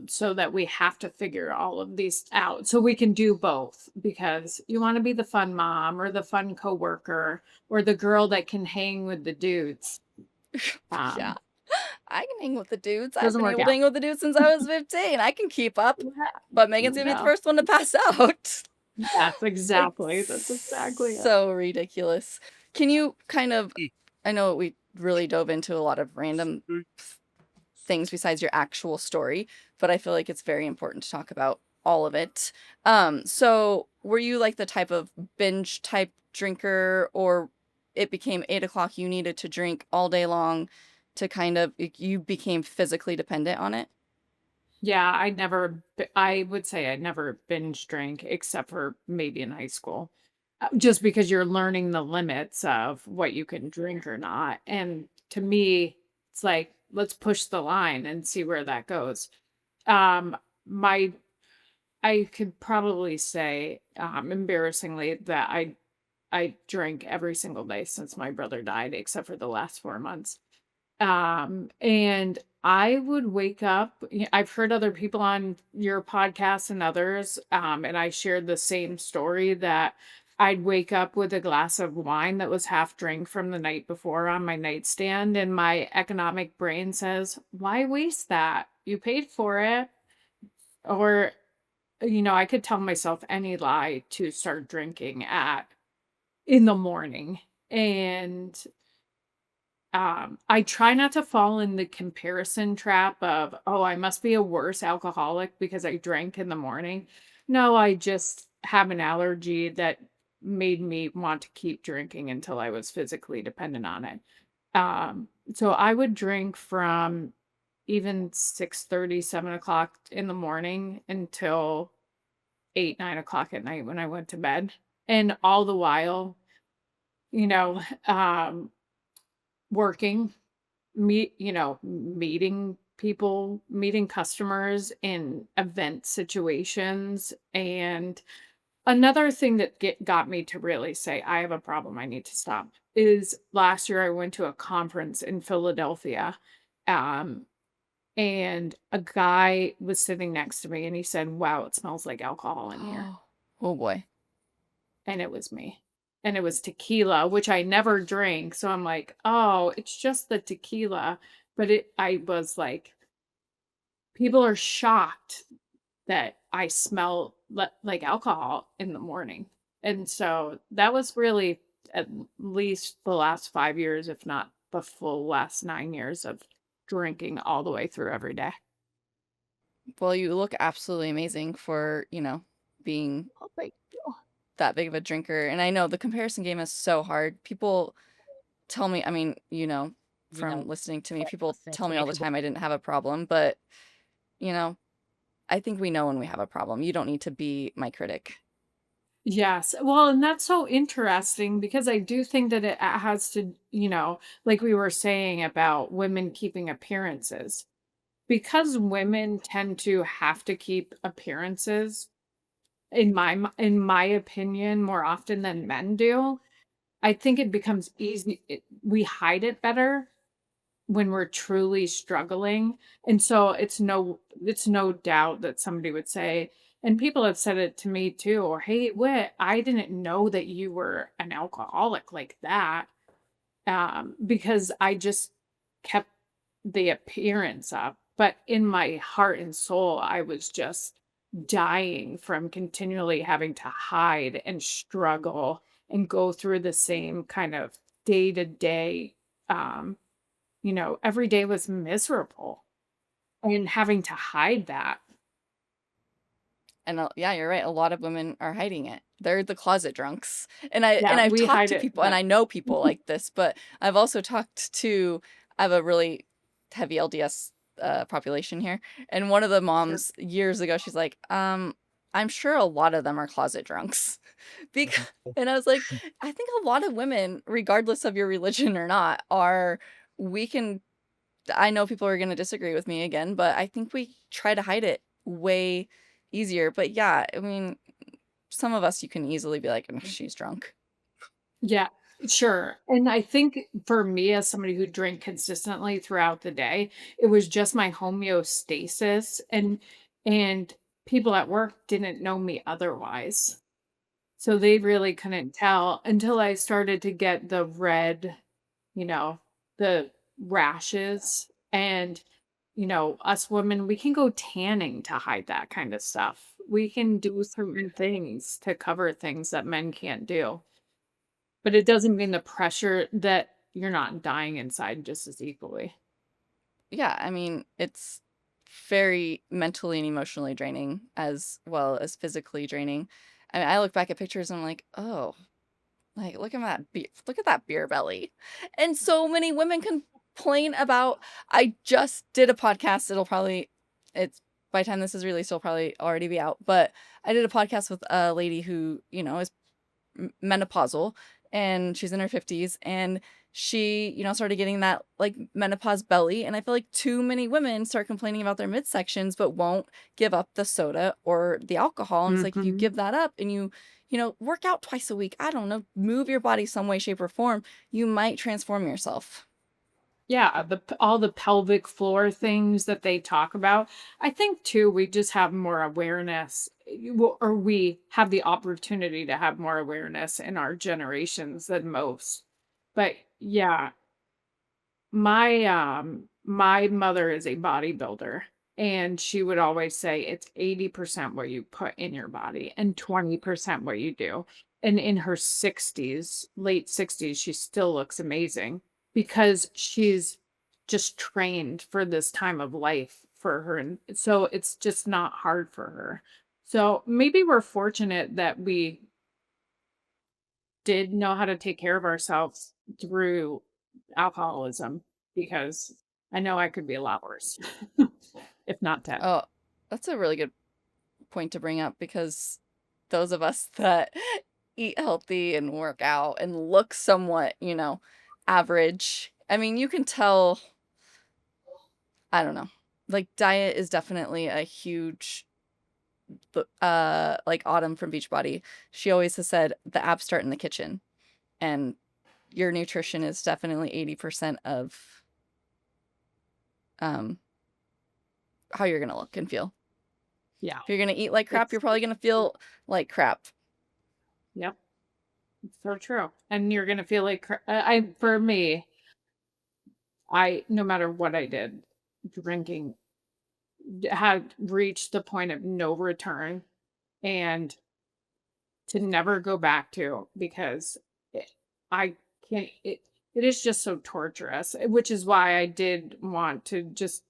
so that we have to figure all of these out so we can do both, because you want to be the fun mom or the fun coworker or the girl that can hang with the dudes. Yeah. um I can hang with the dudes. I've Doesn't been work able to out. hang with the dudes since I was 15. I can keep up, Yeah. but Megan's gonna be the No. first one to pass out. Yes, exactly, that's exactly It's it. so ridiculous. Can you kind of I know we really dove into a lot of random things besides your actual story, but I feel like it's very important to talk about all of it. So were you like the type of binge type drinker, or it became 8 o'clock, you needed to drink all day long to kind of, you became physically dependent on it? Yeah, I would say I never binge drank except for maybe in high school. Just because you're learning the limits of what you can drink or not. And to me, it's like, let's push the line and see where that goes. Um, my I could probably say, embarrassingly, that I drank every single day since my brother died, except for the last 4 months. And I would wake up. I've heard other people on your podcast and others, and I shared the same story that I'd wake up with a glass of wine that was half drank from the night before on my nightstand, and my economic brain says, "Why waste that? You paid for it." Or, I could tell myself any lie to start drinking at in the morning. And I try not to fall in the comparison trap of, "Oh, I must be a worse alcoholic because I drank in the morning." No, I just have an allergy that made me want to keep drinking until I was physically dependent on it. So I would drink from even 6:30, 7 o'clock in the morning until 8, 9 o'clock at night when I went to bed. And all the while, you know, um, working. Meeting people, meeting customers in event situations. And another thing that got me to really say, I have a problem, I need to stop, is last year I went to a conference in Philadelphia. Um, and a guy was sitting next to me and he said, "Wow, it smells like alcohol in here." Oh boy. And it was me. And it was tequila, which I never drink. So I'm like, "Oh, it's just the tequila." But I was like, people are shocked that I smell like alcohol in the morning. And so that was really at least the last 5 years, if not the full last 9 years of drinking all the way through every day. Well, you look absolutely amazing for, being Oh, thank you. that big of a drinker. And I know the comparison game is so hard. People tell me, I mean, from listening to me, people tell me all the time I didn't have a problem, but, you know, I think we know when we have a problem. You don't need to be my critic. Yes. Well, and that's so interesting because I do think that it has to, like we were saying about women keeping appearances. because women tend to have to keep appearances, in my opinion, more often than men do, I think it becomes easy we hide it better when we're truly struggling, and so it's no doubt that somebody would say, and people have said it to me too, or, "Hey, Whit, I didn't know that you were an alcoholic like that," because I just kept the appearance up, but in my heart and soul, I was just dying from continually having to hide and struggle and go through the same kind of day to day, every day was miserable and having to hide that. And, yeah, you're right, a lot of women are hiding it. They're the closet drunks. And Yeah, I've we talked hide to it, people, and but I know people like this, but I've also talked to I have a really heavy LDS, population here, and one of the sure. moms years ago, she's like, I'm sure a lot of them are closet drunks." And I was like, "I think a lot of women, regardless of your religion or not, are we can I know people are gonna disagree with me again, but I think we try to hide it way easier." But yeah, I mean, some of us you can easily be like, "Mm, she's drunk." Yeah, sure. And I think for me, as somebody who drank consistently throughout the day, it was just my homeostasis, and people at work didn't know me otherwise. So they really couldn't tell until I started to get the red, you know, the rashes. And, us women, we can go tanning to hide that kind of stuff. We can do certain things to cover things that men can't do. But it doesn't mean the pressure that you're not dying inside just as equally. Yeah, I mean, it's very mentally and emotionally draining as well as physically draining. I mean, I look back at pictures and I'm like, "Oh, like, look at that beer belly." And so many women complain about I just did a podcast, it's by the time this is released, it'll probably already be out, but I did a podcast with a lady who, is menopausal, and she's in her 50s, and she, started getting that, like, menopause belly, and I feel like too many women start complaining about their midsections but won't give up the soda or the alcohol, and it's like, if you Mhm. give that up and work out twice a week, I don't know, move your body some way, shape, or form, you might transform yourself. Yeah, all the pelvic floor things that they talk about. I think too, we just have more awareness, or we have the opportunity to have more awareness in our generations than most. But yeah, my mother is a bodybuilder, and she would always say it's 80% what you put in your body and 20% what you do. And in her 60s, late 60s, she still looks amazing because she's just trained for this time of life for her. And so it's just not hard for her. So maybe we're fortunate that we did know how to take care of ourselves through alcoholism, because I know I could be a lot worse, if not dead. Oh, that's a really good point to bring up because those of us that eat healthy and work out and look somewhat, average. I mean, you can tell, I don't know. Like diet is definitely a huge like Autumn from Beachbody. She always has said the abs start in the kitchen, and your nutrition is definitely 80% of um how you're going to look and feel. Yeah, If you're going to eat like crap, it's you're probably going to feel like crap. yep, it's so true, and you're gonna feel like I for me, I no matter what I did, drinking had reached the point of no return, and to never go back to, because it I can't it is just so torturous, which is why I did want to just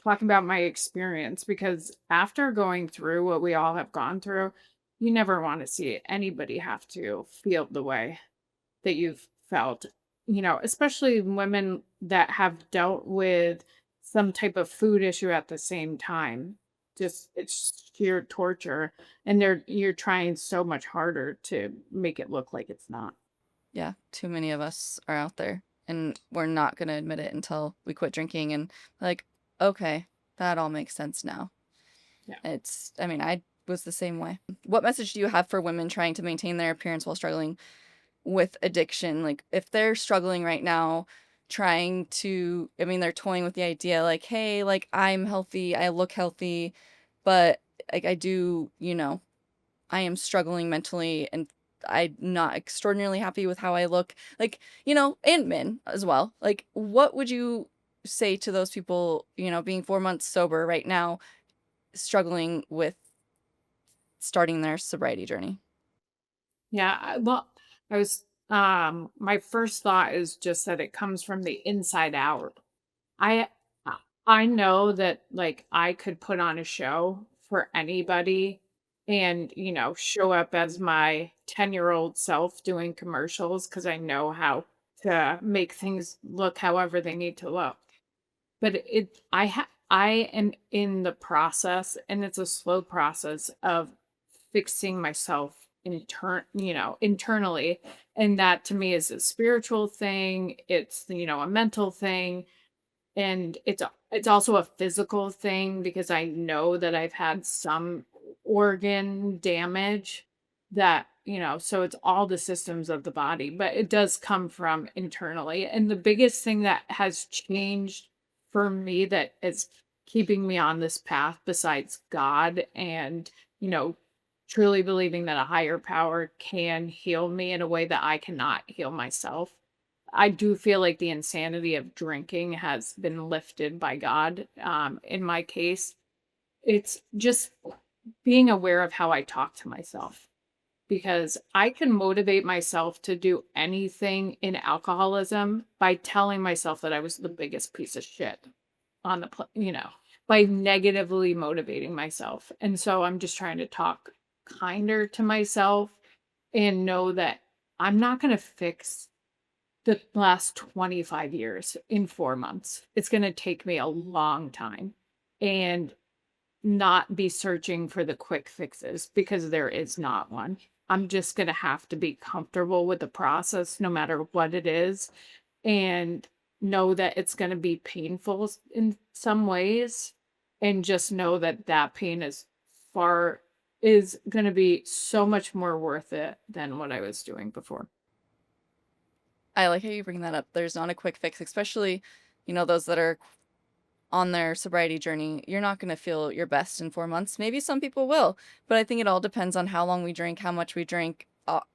talk about my experience, because after going through what we all have gone through, you never wanna see anybody have to feel the way that you've felt, especially women that have dealt with some type of food issue at the same time. Just it's sheer torture, and you're trying so much harder to make it look like it's not. Yeah, too many of us are out there, and we're not going to admit it until we quit drinking and like, okay. That all makes sense now. Yeah. I mean, I was the same way. What message do you have for women trying to maintain their appearance while struggling with addiction? Like, if they're struggling right now, I mean, they're toying with the idea, like, hey, like, I'm healthy, I look healthy, but like, I am struggling mentally and I'm not extraordinarily happy with how I look. Like, and men as well. Like, what would you say to those people, being 4 months sober right now, struggling with starting their sobriety journey? Yeah, well, I was my first thought is just that it comes from the inside out. I I I know that, like, I could put on a show for anybody and, show up as my 10-year-old self doing commercials because I know how to make things look however they need to look. But I am in the process, and it's a slow process of fixing myself internally, and that to me is a spiritual thing, it's, a mental thing, and it's also a physical thing because I know that I've had some organ damage that, so it's all the systems of the body, but it does come from internally. And the biggest thing that has changed for me that is keeping me on this path besides God and, you know, truly believing that a higher power can heal me in a way that I cannot heal myself. I do feel like the insanity of drinking has been lifted by God. In my case, it's just being aware of how I talk to myself because I can motivate myself to do anything in alcoholism by telling myself that I was the biggest piece of shit on the, by negatively motivating myself. And so I'm just trying to talk kinder to myself and know that I'm not going to fix the last 25 years in 4 months. It's gonna take me a long time and not be searching for the quick fixes because there is not one. I'm just gonna have to be comfortable with the process no matter what it is and know that it's gonna be painful in some ways and just know that that pain is gonna be so much more worth it than what I was doing before. I like how you bring that up. There's not a quick fix, especially, those that are on their sobriety journey. You're not going to feel your best in 4 months. Maybe some people will, but I think it all depends on how long we drink, how much we drink,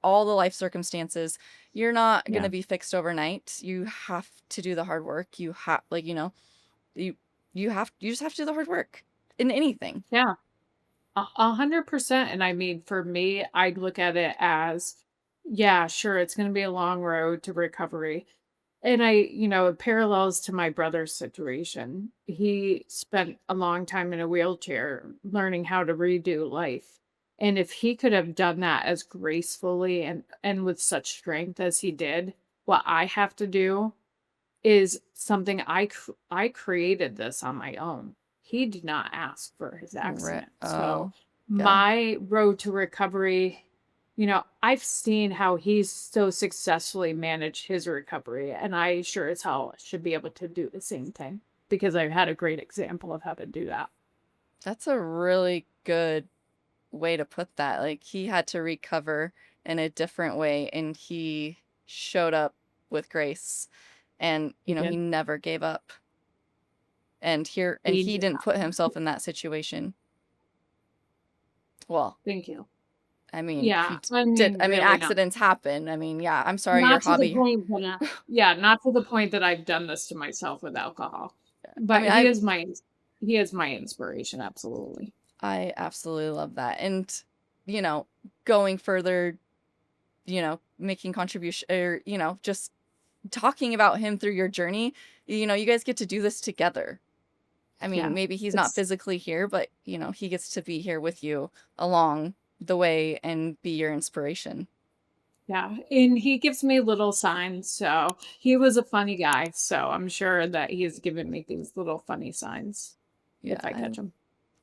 all the life circumstances. You're not going Yeah. to be fixed overnight. You have to do the hard work. You you just have to do the hard work in anything. Yeah. 100%. And I mean, for me, I look at it as, yeah, sure, it's going to be a long road to recovery. And it parallels to my brother's situation. He spent a long time in a wheelchair learning how to redo life. And if he could have done that as gracefully and with such strength as he did, what I have to do is something I created this on my own. He did not ask for his accident. So, Oh, yeah. my road to recovery, I've seen how he's so successfully managed his recovery, and I sure as hell should be able to do the same thing because I've had a great example of how to do that. That's a really good way to put that. Like, he had to recover in a different way, and he showed up with grace, and He he did. never gave up. And He he did didn't not. put himself in that situation. Well, Thank you. I mean, Yeah, I mean, really not. accidents happen. I mean, yeah, I'm sorry your Not to the hobby. point that yeah, not to the point that I've done this to myself with alcohol. I But mean, I he is my inspiration, absolutely. I absolutely love that. And you know, going further, making contribution, or just talking about him through your journey, you guys get to do this together. I mean, Yeah. maybe he's not It's physically here, but he gets to be here with you along the way and be your inspiration. yeah, and he gives me little signs, so he was a funny guy, so I'm sure that he's given me these little funny signs Yeah, if I catch him.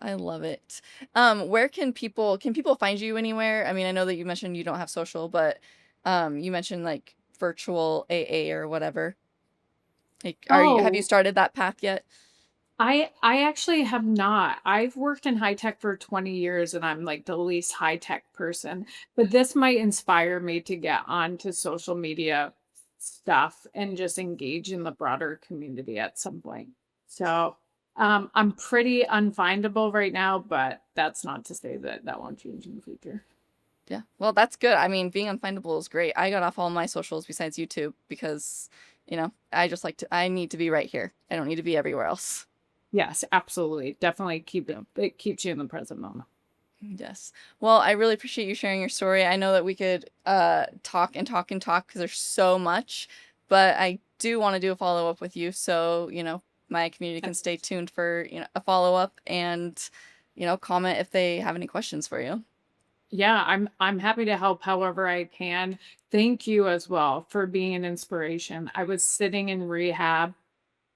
I love it. Where can people find you anywhere? I mean, I know that you mentioned you don't have social, but you mentioned like virtual AA or whatever. Like, have you Oh, started that path yet? I actually have not. I've worked in high tech for 20 years and I'm like the least high tech person, but this might inspire me to get onto social media stuff and just engage in the broader community at some point. So, I'm pretty unfindable right now, but that's not to say that that won't change in the future. Yeah. Well, that's good. I mean, being unfindable is great. I got off all my socials besides YouTube because, I just like to, I need to be right here. I don't need to be everywhere else. Yes, absolutely. Definitely it keeps you in the present moment. Yes. Well, I really appreciate you sharing your story. I know that we could talk and talk and talk because there's so much, but I do want to do a follow up with you so, my community can stay tuned for, a follow up and, comment if they have any questions for you. Yeah, I'm happy to help however I can. Thank you as well for being an inspiration. I was sitting in rehab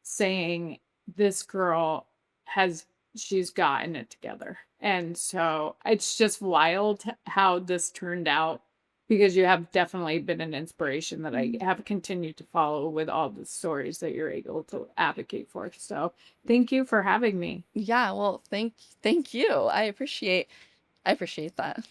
saying this girl has she's gotten it together. And so it's just wild how this turned out because you have definitely been an inspiration that I have continued to follow with all the stories that you're able to advocate for. So thank you for having me. Yeah, well, thank you. I appreciate that.